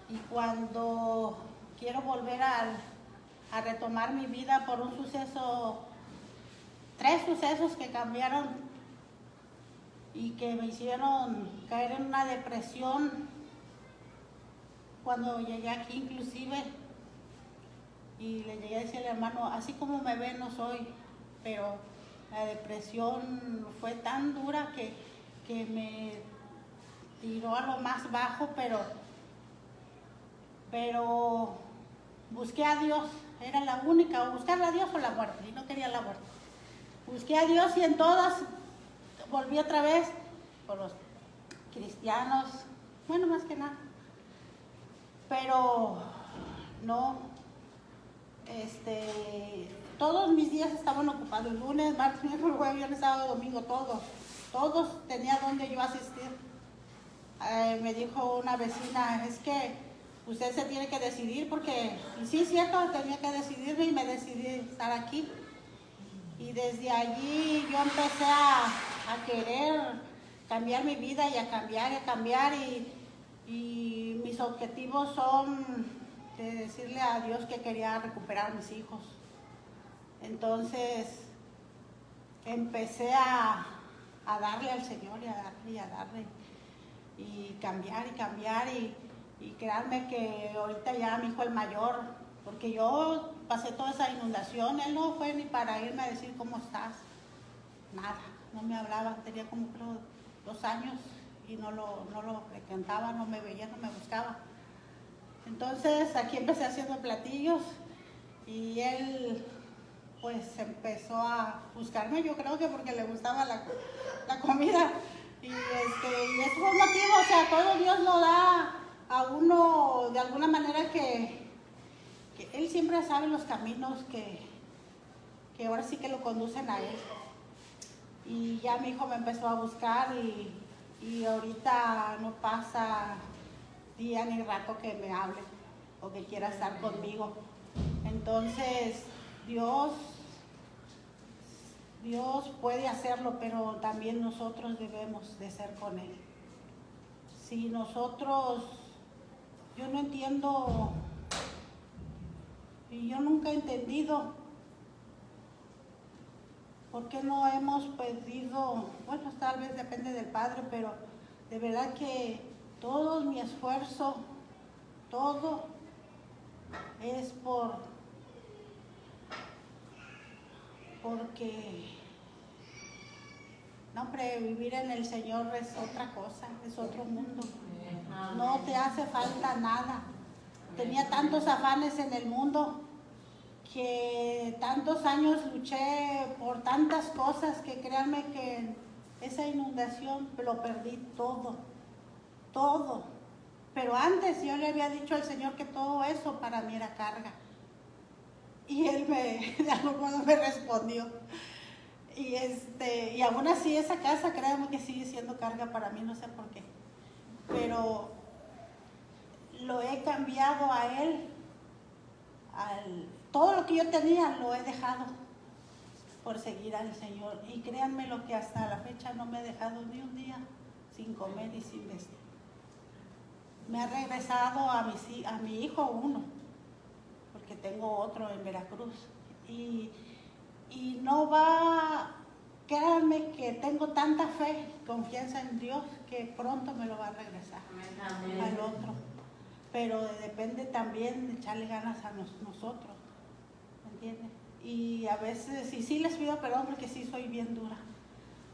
Y cuando quiero volver a retomar mi vida por un suceso, 3 sucesos que cambiaron y que me hicieron caer en una depresión cuando llegué aquí inclusive, y le llegué a decir al hermano, así como me ven no soy, pero la depresión fue tan dura que me tiró a lo más bajo, pero busqué a Dios, era la única, o buscar a Dios o la muerte, y no quería la muerte. Busqué a Dios y en todas volví otra vez por los cristianos, bueno, más que nada. Pero no, todos mis días estaban ocupados, lunes, martes, miércoles, jueves, viernes, sábado, domingo, todo. todos tenía donde yo asistir. Me dijo una vecina, es que usted se tiene que decidir porque, y sí es cierto, tenía que decidirme y me decidí estar aquí. Y desde allí yo empecé a querer cambiar mi vida y a cambiar y mis objetivos son de decirle a Dios que quería recuperar a mis hijos. Entonces empecé a darle al Señor y a darle y cambiar y créanme que ahorita ya mi hijo el mayor, porque yo pasé toda esa inundación, él no fue ni para irme a decir cómo estás, nada, no me hablaba, tenía como creo 2 años y no lo frecuentaba, no me veía, no me buscaba. Entonces aquí empecé haciendo platillos y él pues empezó a buscarme, yo creo que porque le gustaba la comida. Y eso fue un motivo, o sea, todo Dios lo da a uno de alguna manera que Él siempre sabe los caminos que ahora sí que lo conducen a Él. Y ya mi hijo me empezó a buscar y ahorita no pasa día ni rato que me hable o que quiera estar conmigo. Entonces, Dios puede hacerlo, pero también nosotros debemos de ser con Él. Si nosotros, yo no entiendo, y yo nunca he entendido por qué no hemos pedido, bueno, tal vez depende del Padre, pero de verdad que todo mi esfuerzo, todo es porque, no, hombre, vivir en el Señor es otra cosa, es otro mundo. No te hace falta nada. Tenía tantos afanes en el mundo que tantos años luché por tantas cosas que créanme que esa inundación lo perdí todo, todo. Pero antes yo le había dicho al Señor que todo eso para mí era carga. Y Él de algún modo me respondió. Y aún así esa casa, créanme que sigue siendo carga para mí, no sé por qué. Pero lo he cambiado a Él. Todo lo que yo tenía lo he dejado por seguir al Señor. Y créanme lo que hasta la fecha no me he dejado ni un día sin comer y sin vestir. Me ha regresado a mi hijo uno, porque tengo otro en Veracruz. Y no va, créanme que tengo tanta fe, confianza en Dios, que pronto me lo va a regresar al otro. Pero depende también de echarle ganas a nosotros, ¿me entiendes? Y a veces, y sí les pido perdón porque sí soy bien dura,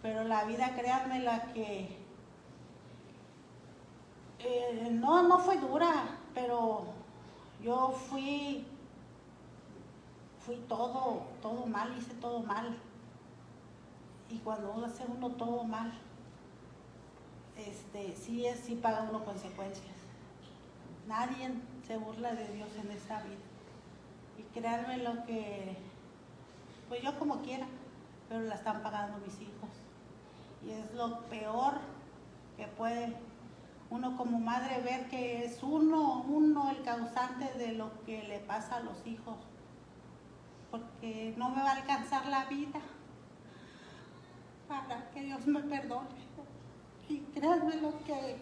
pero la vida, créanme, la que no fue dura, pero yo fui todo mal, hice todo mal. Y cuando hace uno todo mal, sí paga uno consecuencias. Nadie se burla de Dios en esta vida. Y créanme lo que, pues yo como quiera, pero la están pagando mis hijos. Y es lo peor que puede uno como madre ver, que es uno el causante de lo que le pasa a los hijos. Porque no me va a alcanzar la vida para que Dios me perdone. Y créanme lo que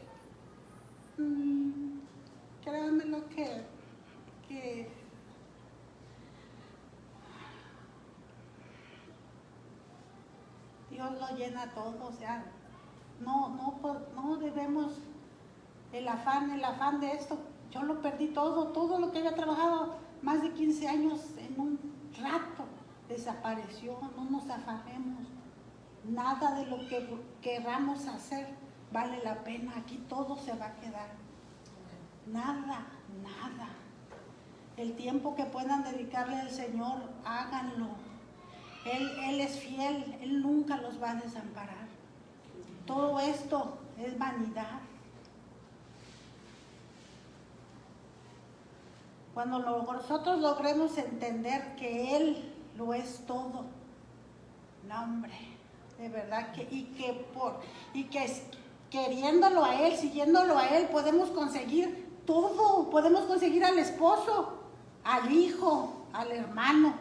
Dios lo llena todo, o sea, no debemos el afán de esto. Yo lo perdí todo lo que había trabajado más de 15 años en un rato desapareció. No nos afanemos, nada de lo que queramos hacer vale la pena, aquí todo se va a quedar, nada. El tiempo que puedan dedicarle al Señor, háganlo. Él es fiel, Él nunca los va a desamparar. Todo esto es vanidad. Cuando nosotros logremos entender que Él lo es todo, no, hombre, de verdad, queriéndolo a Él, siguiéndolo a Él, podemos conseguir todo, podemos conseguir al esposo, al hijo, al hermano,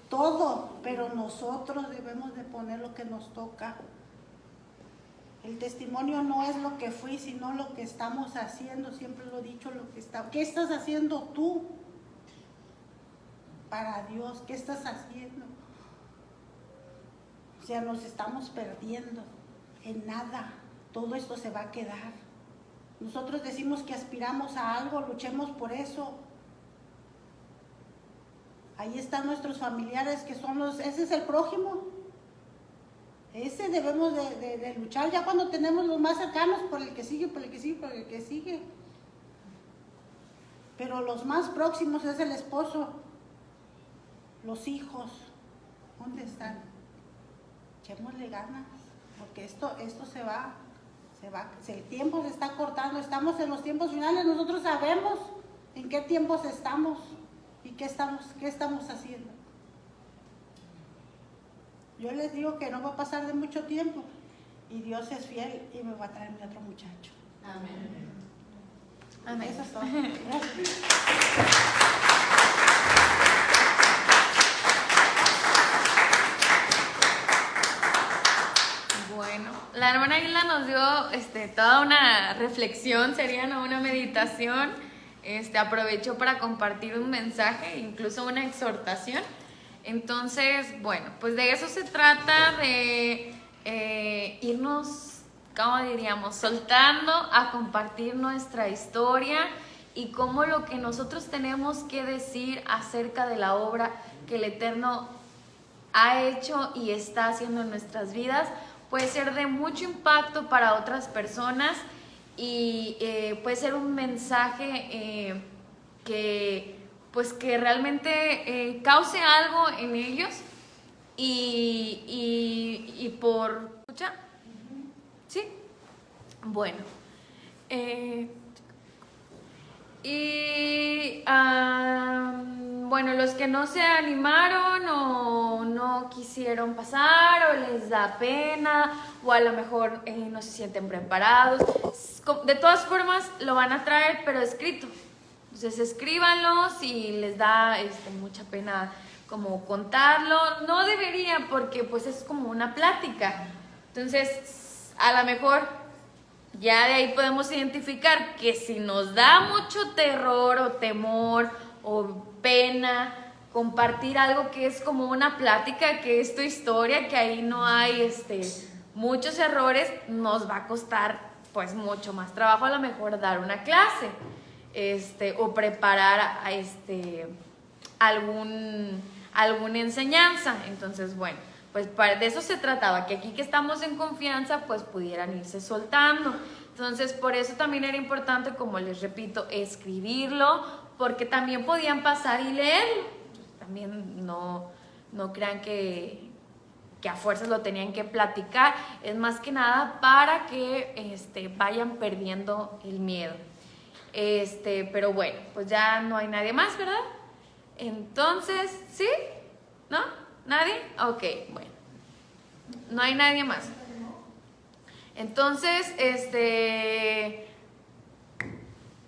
todo, pero nosotros debemos de poner lo que nos toca. El testimonio no es lo que fui, sino lo que estamos haciendo, siempre lo he dicho, ¿qué estás haciendo tú para Dios? ¿Qué estás haciendo? O sea, nos estamos perdiendo en nada, todo esto se va a quedar. Nosotros decimos que aspiramos a algo, luchemos por eso. Ahí están nuestros familiares que son ese es el prójimo. Ese debemos de luchar ya cuando tenemos los más cercanos por el que sigue, por el que sigue, por el que sigue. Pero los más próximos es el esposo, los hijos. ¿Dónde están? Echémosle ganas, porque esto se va, el tiempo se está cortando, estamos en los tiempos finales, nosotros sabemos en qué tiempos estamos y qué estamos haciendo. Yo les digo que no va a pasar de mucho tiempo y Dios es fiel y me va a traer mi otro muchacho. Amén. Amén. Eso es todo. Bueno, la hermana Isla nos dio toda una reflexión, sería, ¿no?, una meditación. Aprovechó para compartir un mensaje, incluso una exhortación. Entonces, bueno, pues de eso se trata, de irnos, ¿cómo diríamos?, soltando a compartir nuestra historia y cómo lo que nosotros tenemos que decir acerca de la obra que el Eterno ha hecho y está haciendo en nuestras vidas puede ser de mucho impacto para otras personas y puede ser un mensaje que realmente cause algo en ellos y por... ¿Escucha? ¿Sí? Bueno. Bueno, los que no se animaron o no quisieron pasar o les da pena o a lo mejor no se sienten preparados, de todas formas lo van a traer pero escrito. Entonces escríbanlo si les da mucha pena como contarlo. No debería porque pues es como una plática. Entonces a lo mejor ya de ahí podemos identificar que si nos da mucho terror o temor o pena compartir algo que es como una plática, que es tu historia, que ahí no hay muchos errores, nos va a costar pues mucho más trabajo a lo mejor dar una clase. O preparar alguna enseñanza. Entonces, bueno, pues de eso se trataba, que aquí que estamos en confianza, pues pudieran irse soltando. Entonces, por eso también era importante, como les repito, escribirlo, porque también podían pasar y leerlo. También no crean que a fuerzas lo tenían que platicar, es más que nada para que vayan perdiendo el miedo. Pero bueno, pues ya no hay nadie más, ¿verdad? Entonces, ¿sí? ¿No? ¿Nadie? Ok, bueno. No hay nadie más. Entonces,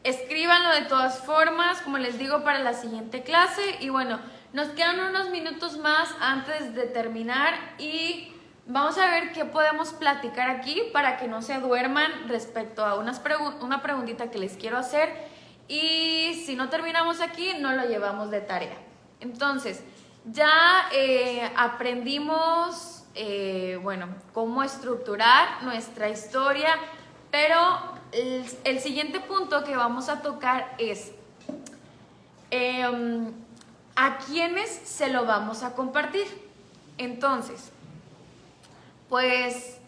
escríbanlo de todas formas, como les digo, para la siguiente clase. Y bueno, nos quedan unos minutos más antes de terminar y vamos a ver qué podemos platicar aquí para que no se duerman respecto a una preguntita que les quiero hacer y si no terminamos aquí no lo llevamos de tarea. Entonces, ya aprendimos, cómo estructurar nuestra historia, pero el siguiente punto que vamos a tocar es ¿a quiénes se lo vamos a compartir? Entonces, pues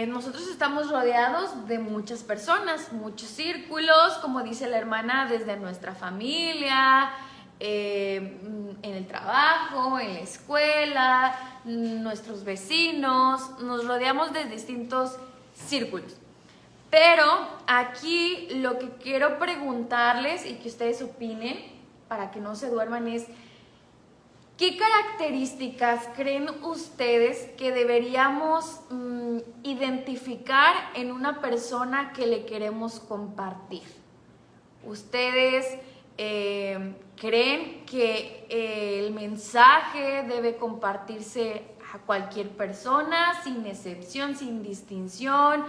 nosotros estamos rodeados de muchas personas, muchos círculos, como dice la hermana, desde nuestra familia, en el trabajo, en la escuela, nuestros vecinos, nos rodeamos de distintos círculos. Pero aquí lo que quiero preguntarles y que ustedes opinen, para que no se duerman, es ¿Qué características creen ustedes que deberíamos identificar en una persona que le queremos compartir? ¿Ustedes creen que el mensaje debe compartirse a cualquier persona, sin excepción, sin distinción,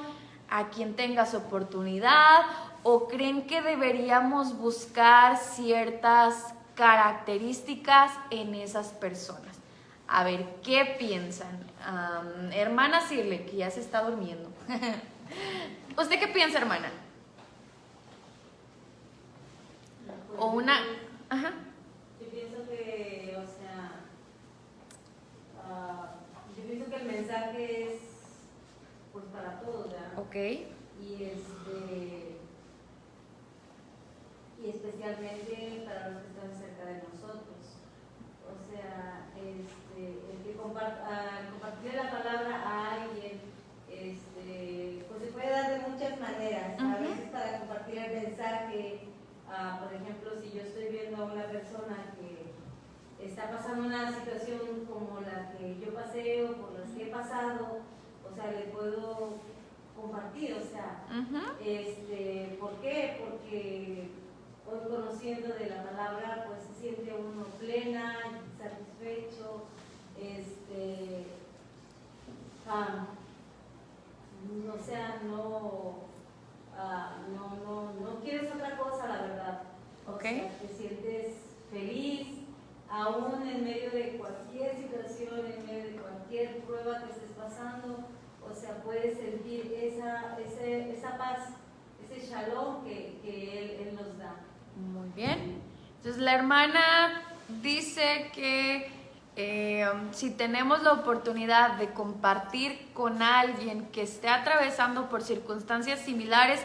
a quien tengas oportunidad? ¿O creen que deberíamos buscar ciertas características en esas personas? A ver, ¿qué piensan? Hermana Sirle, que ya se está durmiendo. ¿Usted qué piensa, hermana? O una... Ajá. Yo pienso que, o sea, yo pienso que el mensaje es pues para todos, ¿verdad? Ok. Y especialmente para los que están cerca de nosotros. O sea, el que compartir la palabra a alguien, pues se puede dar de muchas maneras. A veces para compartir el mensaje, por ejemplo, si yo estoy viendo a una persona que está pasando una situación como la que yo pasé o por las que he pasado, o sea, le puedo compartir, o sea, ¿por qué? Porque hoy conociendo de la palabra, pues se siente uno plena, satisfecho, o sea, no quieres otra cosa, la verdad. O sea, te sientes feliz, aún en medio de cualquier situación, en medio de cualquier prueba que estés pasando, o sea, puedes sentir esa paz, ese shalom que Él nos da. Muy bien. Entonces la hermana dice que si tenemos la oportunidad de compartir con alguien que esté atravesando por circunstancias similares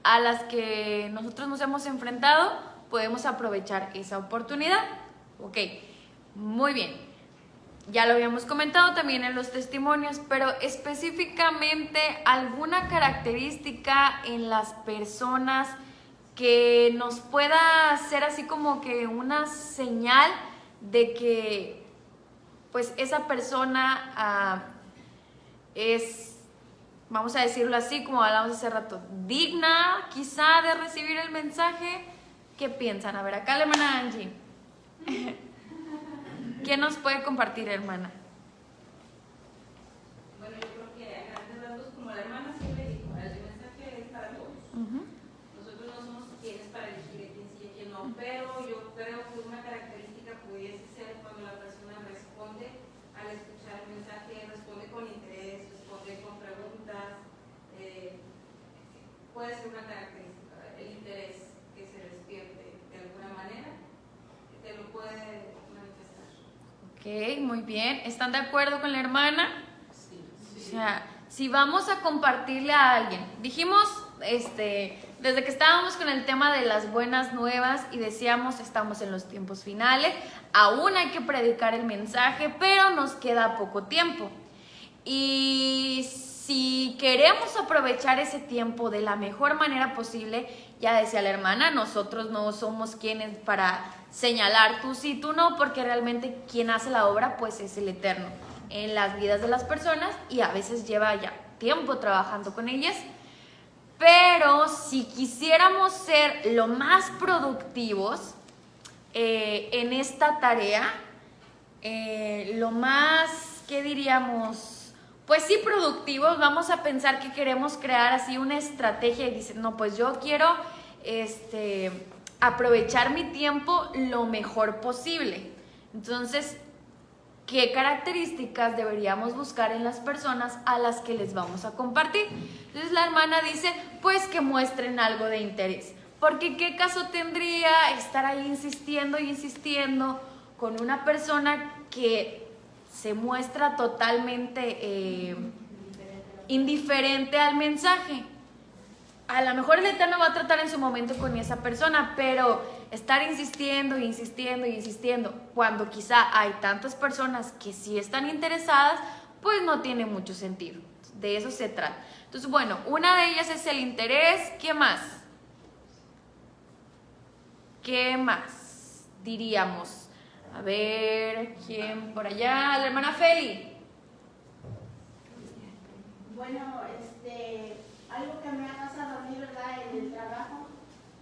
a las que nosotros nos hemos enfrentado, podemos aprovechar esa oportunidad. Ok, muy bien. Ya lo habíamos comentado también en los testimonios, pero específicamente alguna característica en las personas que nos pueda hacer así como que una señal de que pues esa persona es, vamos a decirlo así, como hablamos hace rato, digna quizá de recibir el mensaje. ¿Qué piensan? A ver, acá la hermana Angie. ¿Qué nos puede compartir, hermana? Bueno, yo creo que a grandes rasgos, como la hermana siempre dijo, el mensaje es para todos. Nosotros no somos quienes para elegir quién sí y quién no, pero yo creo que una característica pudiese ser cuando la persona responde al escuchar el mensaje, responde con interés, responde con preguntas. Puede ser una característica, el interés que se despierte de alguna manera, te lo puede manifestar. Ok, muy bien. ¿Están de acuerdo con la hermana? Sí. O sea, si vamos a compartirle a alguien, dijimos, desde que estábamos con el tema de las buenas nuevas y decíamos, estamos en los tiempos finales, aún hay que predicar el mensaje, pero nos queda poco tiempo. Y si queremos aprovechar ese tiempo de la mejor manera posible, ya decía la hermana, nosotros no somos quienes para señalar tú sí, tú no, porque realmente quien hace la obra pues es el Eterno en las vidas de las personas y a veces lleva ya tiempo trabajando con ellas. Pero si quisiéramos ser lo más productivos en esta tarea, lo más, ¿qué diríamos? Pues sí, productivos, vamos a pensar que queremos crear así una estrategia y dicen, no, pues yo quiero aprovechar mi tiempo lo mejor posible. Entonces, ¿qué características deberíamos buscar en las personas a las que les vamos a compartir? Entonces la hermana dice, pues que muestren algo de interés. Porque ¿qué caso tendría estar ahí insistiendo y insistiendo con una persona que se muestra totalmente indiferente al mensaje? A lo mejor el Eterno va a tratar en su momento con esa persona, pero estar insistiendo, insistiendo, insistiendo, cuando quizá hay tantas personas que sí están interesadas, pues no tiene mucho sentido. De eso se trata. Entonces, bueno, una de ellas es el interés. ¿Qué más? ¿Qué más diríamos? A ver, ¿quién por allá? La hermana Feli. Bueno, algo que me ha pasado a mí, ¿verdad? En el trabajo,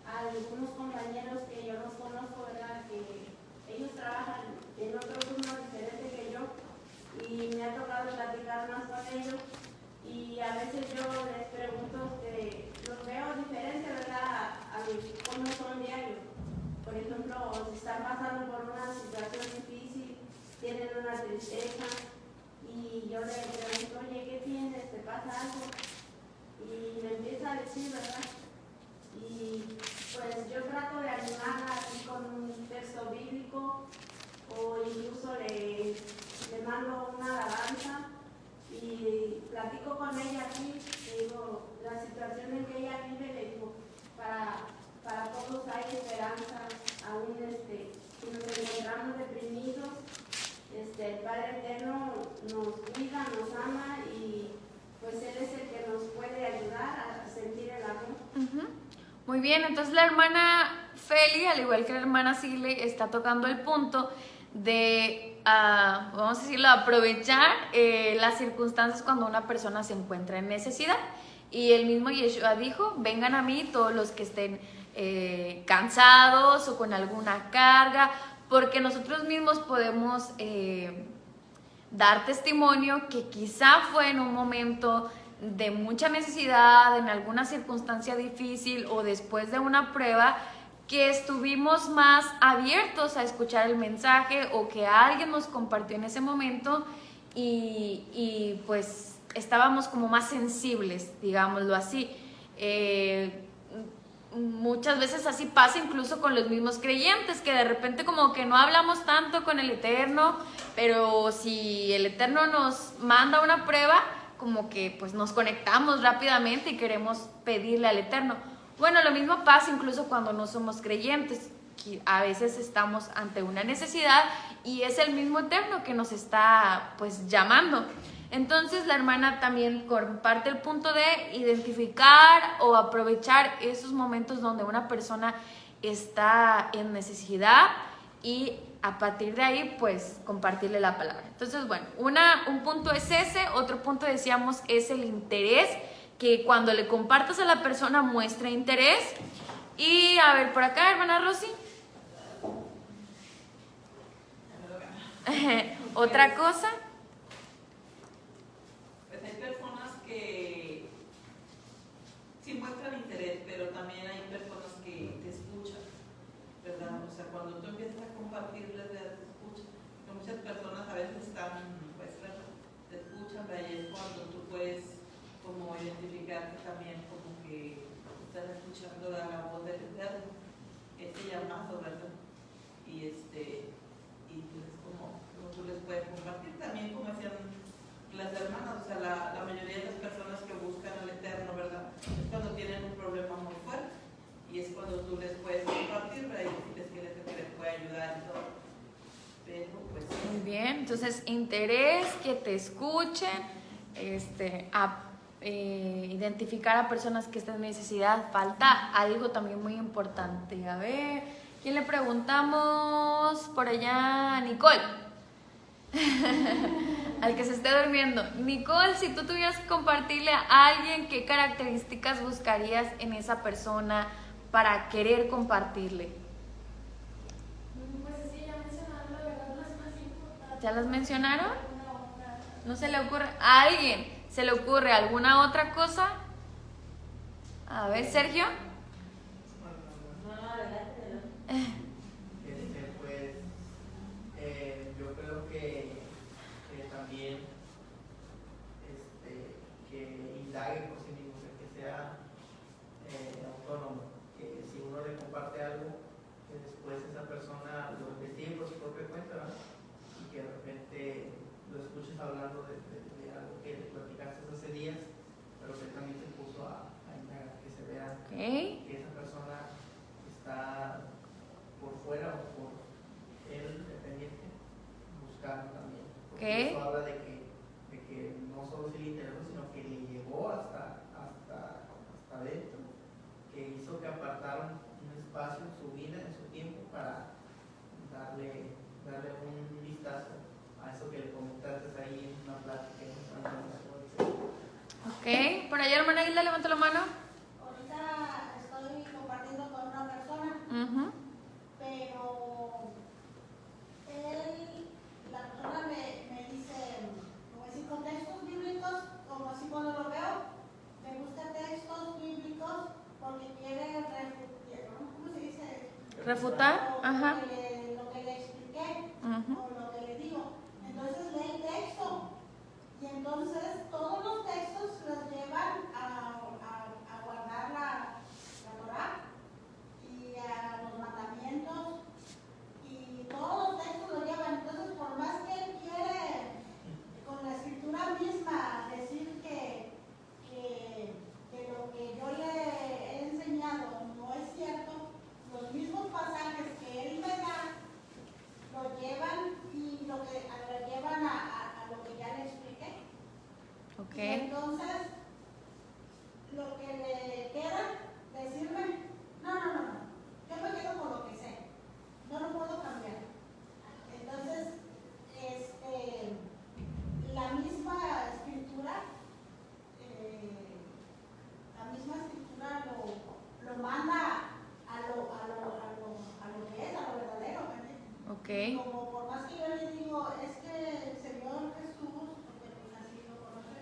a algunos compañeros que yo los conozco, ¿verdad? Que ellos trabajan en otro turno diferente que yo y me ha tocado platicar más con ellos y a veces yo les pregunto que los veo diferente, ¿verdad? A cómo son diarios. Por ejemplo, si están pasando por una situación difícil, tienen una tristeza y yo le pregunto, oye, ¿qué tienes? ¿Te pasa algo? Y me empieza a decir, ¿verdad? Y pues yo trato de animarla así con un texto bíblico o incluso le mando una alabanza y platico con ella aquí, le digo, la situación en que ella vive, le digo, para todos hay esperanza, aún si nos encontramos deprimidos, el Padre Eterno nos cuida, nos ama y pues Él es el que nos puede ayudar a sentir el amor. Muy bien, entonces la hermana Feli, al igual que la hermana Sile, está tocando el punto de, vamos a decirlo, aprovechar las circunstancias cuando una persona se encuentra en necesidad. Y el mismo Yeshua dijo, vengan a mí todos los que estén cansados o con alguna carga, porque nosotros mismos podemos dar testimonio que quizá fue en un momento de mucha necesidad, en alguna circunstancia difícil o después de una prueba, que estuvimos más abiertos a escuchar el mensaje o que alguien nos compartió en ese momento y pues estábamos como más sensibles, digámoslo así. Muchas veces así pasa incluso con los mismos creyentes, que de repente como que no hablamos tanto con el Eterno, pero si el Eterno nos manda una prueba, como que pues nos conectamos rápidamente y queremos pedirle al Eterno. Bueno, lo mismo pasa incluso cuando no somos creyentes, que a veces estamos ante una necesidad y es el mismo Eterno que nos está pues llamando. Entonces la hermana también comparte el punto de identificar o aprovechar esos momentos donde una persona está en necesidad y a partir de ahí pues compartirle la palabra. Entonces bueno, un punto es ese, otro punto decíamos es el interés, que cuando le compartas a la persona muestre interés. Y a ver por acá, hermana Rosy. Otra cosa. Sí muestran interés, pero también hay personas que te escuchan, ¿verdad? O sea, cuando tú empiezas a compartirles, te escuchan. Porque muchas personas a veces están, pues, te escuchan, ¿verdad? Y es cuando tú puedes como identificarte también como que estás escuchando la voz del Eterno, este llamado, ¿verdad? Y pues como tú les puedes compartir también, como decían las hermanas, o sea, la mayoría de las personas que buscan al Eterno, ¿verdad? Es cuando tienen un problema muy fuerte y es cuando tú les puedes compartir, ¿verdad? Y decirles que les puede ayudar y todo. Pero pues... Muy bien, entonces interés, que te escuchen, identificar a personas que están en necesidad. Falta algo también muy importante. A ver, ¿quién le preguntamos? Por allá, Nicole. Al que se esté durmiendo. Nicole, si tú tuvieras que compartirle a alguien, ¿qué características buscarías en esa persona para querer compartirle? Pues sí, ya mencionaron, la verdad, las más importantes. ¿Ya las mencionaron? ¿No se le ocurre a alguien? ¿Se le ocurre alguna otra cosa? A ver, Sergio. No, adelante. Pues yo creo que también que indague por sí mismo, que sea autónomo, que si uno le comparte algo, que después esa persona lo investigue por su propia cuenta, ¿verdad? Y que de repente lo escuches hablando de algo que le platicaste hace días, pero que también se puso a indagar, que se vea que esa persona está por fuera o por él dependiente, buscando también. Porque eso habla de que no solo se le interesó, sino que le llegó hasta adentro, que hizo que apartaron un espacio en su vida, en su tiempo, para darle Por allá, hermana Hilda, levanta la mano. Ahorita estoy compartiendo con una persona, Ujú. pero la persona me dice, como decir, con textos bíblicos, como así cuando lo veo, me busca textos bíblicos porque quiere refutar, ¿cómo se dice? ¿Refutar? Ajá. Lo que le expliqué, Ujú. o lo que le digo. Entonces lee el texto. Y entonces todos los textos los llevan a guardar la Torá y a los mandamientos, y todos los textos los llevan. Entonces, por más que él quiere con la escritura misma decir que lo que yo le he enseñado no es cierto, los mismos pasajes que él me da lo llevan y lo llevan a lo que ya le expliqué. Ok. Y entonces, lo que le queda, decirme, no, yo me quedo con lo que sé, no lo puedo cambiar. Entonces, la misma escritura lo manda a lo que es, a lo verdadero. Ok. Como por más que yo le digo, es que el Señor Jesús, porque pues así lo conoce,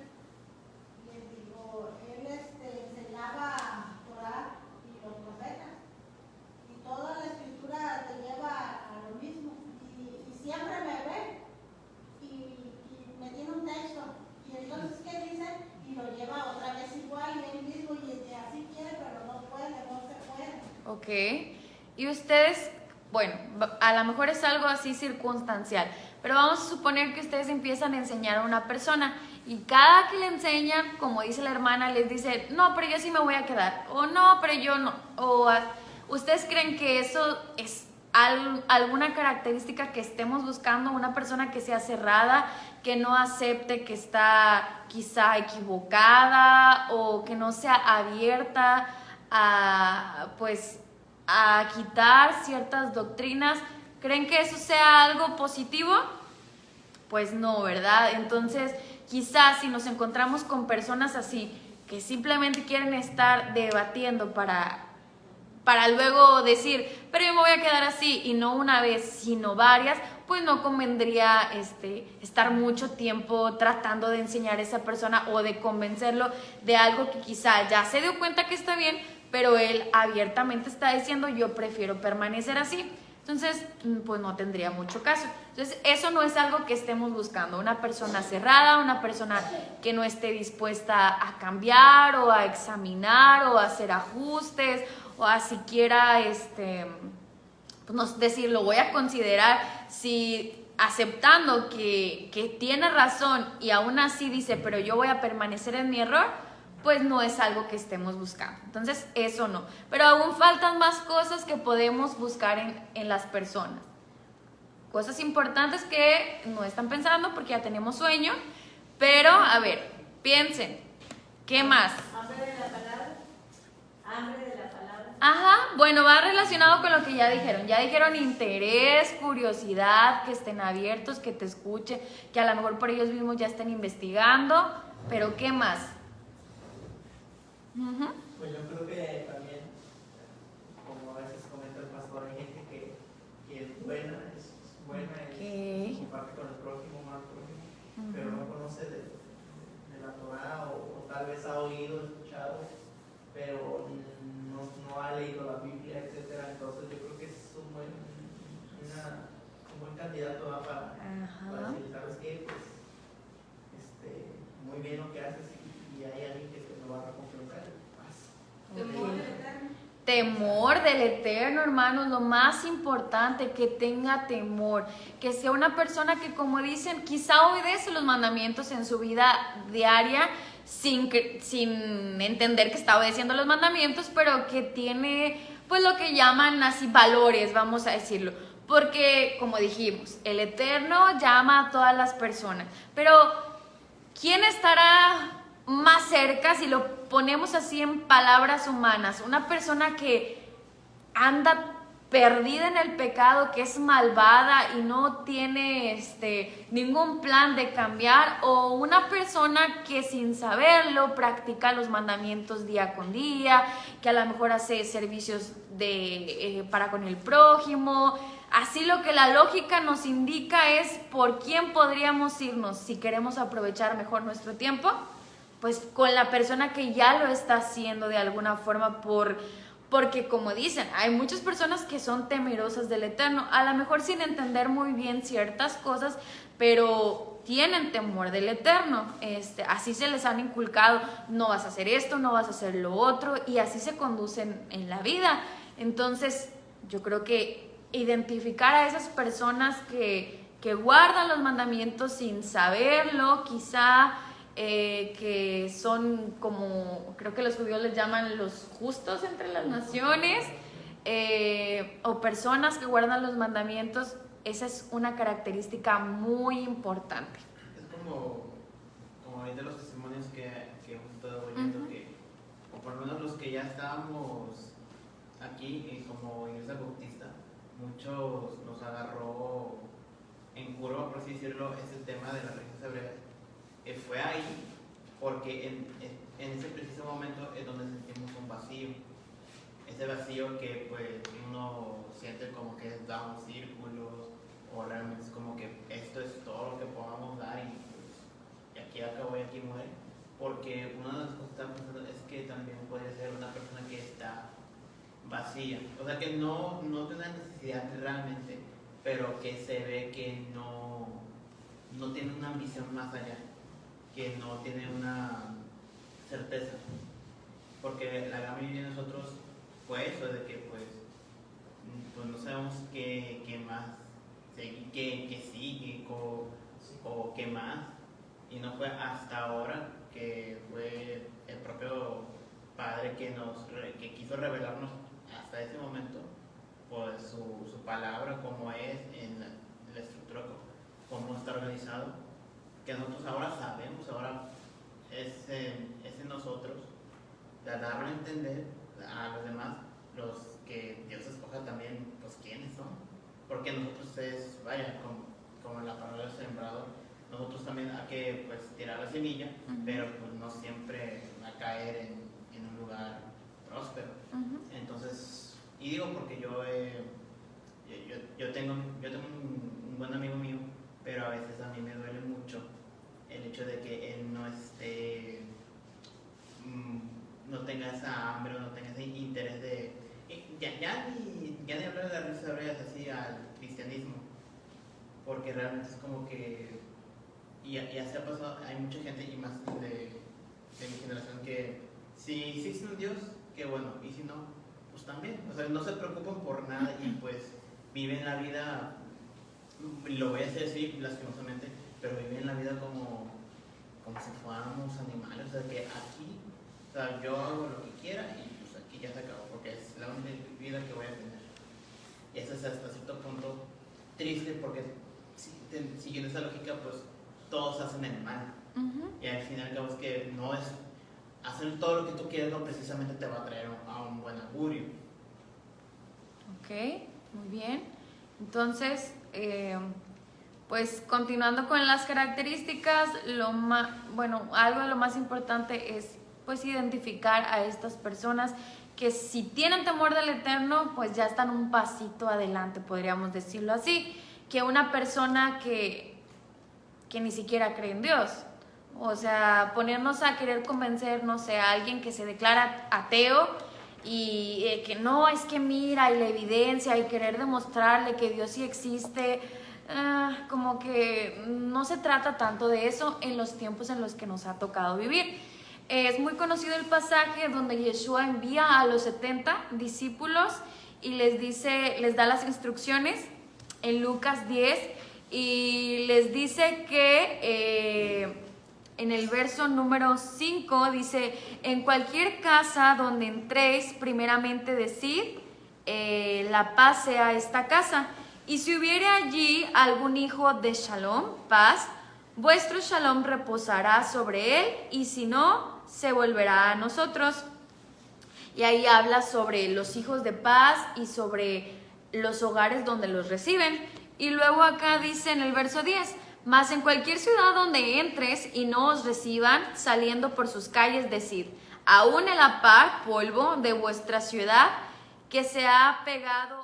les digo, él enseñaba Torá y los profetas, y toda la escritura te lleva a lo mismo, y siempre me ve y me tiene un texto, y entonces ¿qué dice? Y lo lleva otra vez igual, y él mismo, y así quiere, pero no puede, no se puede. Ok. Y ustedes, bueno, a lo mejor es algo así circunstancial, pero vamos a suponer que ustedes empiezan a enseñar a una persona y cada que le enseñan, como dice la hermana, les dice, no, pero yo sí me voy a quedar, o no, pero yo no, o ¿ustedes creen que eso es alguna característica que estemos buscando? Una persona que sea cerrada, que no acepte que está quizá equivocada, o que no sea abierta a, pues, a quitar ciertas doctrinas. ¿Creen que eso sea algo positivo? Pues no, ¿verdad? Entonces, quizás si nos encontramos con personas así, que simplemente quieren estar debatiendo para luego decir, pero yo me voy a quedar así, y no una vez, sino varias, pues no convendría estar mucho tiempo tratando de enseñar a esa persona o de convencerlo de algo que quizá ya se dio cuenta que está bien, pero él abiertamente está diciendo, yo prefiero permanecer así. Entonces, pues no tendría mucho caso. Entonces, eso no es algo que estemos buscando. Una persona cerrada, una persona que no esté dispuesta a cambiar o a examinar o a hacer ajustes o a siquiera, pues no decir, lo voy a considerar, si aceptando que tiene razón y aún así dice, pero yo voy a permanecer en mi error, pues no es algo que estemos buscando. Entonces, eso no. Pero aún faltan más cosas que podemos buscar en las personas. Cosas importantes que no están pensando porque ya tenemos sueño. Pero, a ver, piensen. ¿Qué más? Hambre de la palabra. Hambre de la palabra. Ajá, bueno, va relacionado con lo que ya dijeron. Ya dijeron interés, curiosidad, que estén abiertos, que te escuchen, que a lo mejor por ellos mismos ya estén investigando. Pero, ¿qué más? Pues yo creo que también, como a veces comenta el pastor, hay gente que es buena, Ok. comparte con el prójimo, más prójimo, pero no conoce de la Torá, o tal vez ha oído, escuchado, pero no ha leído la Biblia, etcétera. Entonces yo creo que es un buen candidato para decir, ¿sabes qué? Pues muy bien lo que haces, y hay alguien que te lo va a recompensar. Temor del Eterno, hermanos, lo más importante, que tenga temor, que sea una persona que, como dicen, quizá obedece los mandamientos en su vida diaria sin entender que está obedeciendo los mandamientos, pero que tiene, pues, lo que llaman así valores, vamos a decirlo, porque, como dijimos, el Eterno llama a todas las personas, pero ¿quién estará más cerca si lo ponemos así en palabras humanas? Una persona que anda perdida en el pecado, que es malvada y no tiene ningún plan de cambiar, o una persona que sin saberlo practica los mandamientos día con día, que a lo mejor hace servicios para con el prójimo. Así lo que la lógica nos indica es por quién podríamos irnos si queremos aprovechar mejor nuestro tiempo, pues con la persona que ya lo está haciendo de alguna forma porque como dicen, hay muchas personas que son temerosas del Eterno, a lo mejor sin entender muy bien ciertas cosas, pero tienen temor del Eterno. Así se les han inculcado, no vas a hacer esto, no vas a hacer lo otro, y así se conducen en la vida. Entonces, yo creo que identificar a esas personas que guardan los mandamientos sin saberlo, quizá que son como, creo que los judíos les llaman los justos entre las naciones, o personas que guardan los mandamientos, esa es una característica muy importante. Es como ahorita los testimonios que hemos estado oyendo, que, o por lo menos los que ya estábamos aquí, como Iglesia Bautista, muchos nos agarró en curva, por así decirlo, ese tema de las religiones hebreas. Fue ahí porque en ese preciso momento es donde sentimos un vacío. Ese vacío que pues uno siente como que da un círculo, o realmente es como que esto es todo lo que podamos dar y pues aquí acabó y aquí muere. Porque una de las cosas que estaba pensando es que también puede ser una persona que está vacía, o sea que no tiene necesidad realmente, pero que se ve que no tiene una ambición más allá, que no tiene una certeza, porque la gran mayoría de nosotros fue eso, de que pues no sabemos qué más que sigue o qué más, y no fue hasta ahora que fue el propio Padre que quiso revelarnos hasta ese momento pues su palabra, cómo es en la estructura, cómo está organizado, que nosotros ahora sabemos, ahora es en nosotros darle a entender a los demás, los que Dios escoja también, pues quiénes son, porque nosotros como la palabra del sembrador, nosotros también hay que pues tirar la semilla, pero pues no siempre va a caer en un lugar próspero. Entonces, y digo porque yo tengo un buen amigo mío, pero a veces a mí me duele mucho el hecho de que él no tenga esa hambre o no tenga ese interés de ya ni hablar de las redes hebreas así al cristianismo, porque realmente es como que ya se ha pasado, hay mucha gente y más de mi generación que si existe un Dios, qué bueno, y si no, pues también, o sea, no se preocupan por nada y pues viven la vida, lo voy a hacer así lastimosamente, pero viven la vida como si fuéramos animales, o sea, que aquí, o sea, yo hago lo que quiera y pues aquí ya se acabó, porque es la única vida que voy a tener. Y eso es hasta cierto punto triste, porque siguiendo esa lógica, pues todos hacen el mal. Y al final, digamos que no es hacer todo lo que tú quieres, no precisamente te va a traer a un buen augurio. Ok, muy bien. Entonces, pues continuando con las características, algo de lo más importante es pues identificar a estas personas que si tienen temor del Eterno, pues ya están un pasito adelante, podríamos decirlo así, que una persona que ni siquiera cree en Dios. O sea, ponernos a querer convencer, no sé, a alguien que se declara ateo y que no, es que mira, y la evidencia, y querer demostrarle que Dios sí existe, como que no se trata tanto de eso en los tiempos en los que nos ha tocado vivir. Es muy conocido el pasaje donde Yeshua envía a los 70 discípulos y les da las instrucciones en Lucas 10 y les dice que en el verso número 5 dice: en cualquier casa donde entréis, primeramente decid, la paz sea esta casa. Y si hubiere allí algún hijo de Shalom, paz, vuestro Shalom reposará sobre él, y si no, se volverá a nosotros. Y ahí habla sobre los hijos de paz y sobre los hogares donde los reciben. Y luego acá dice en el verso 10, mas en cualquier ciudad donde entres y no os reciban, saliendo por sus calles, decid, aún el apar polvo de vuestra ciudad que se ha pegado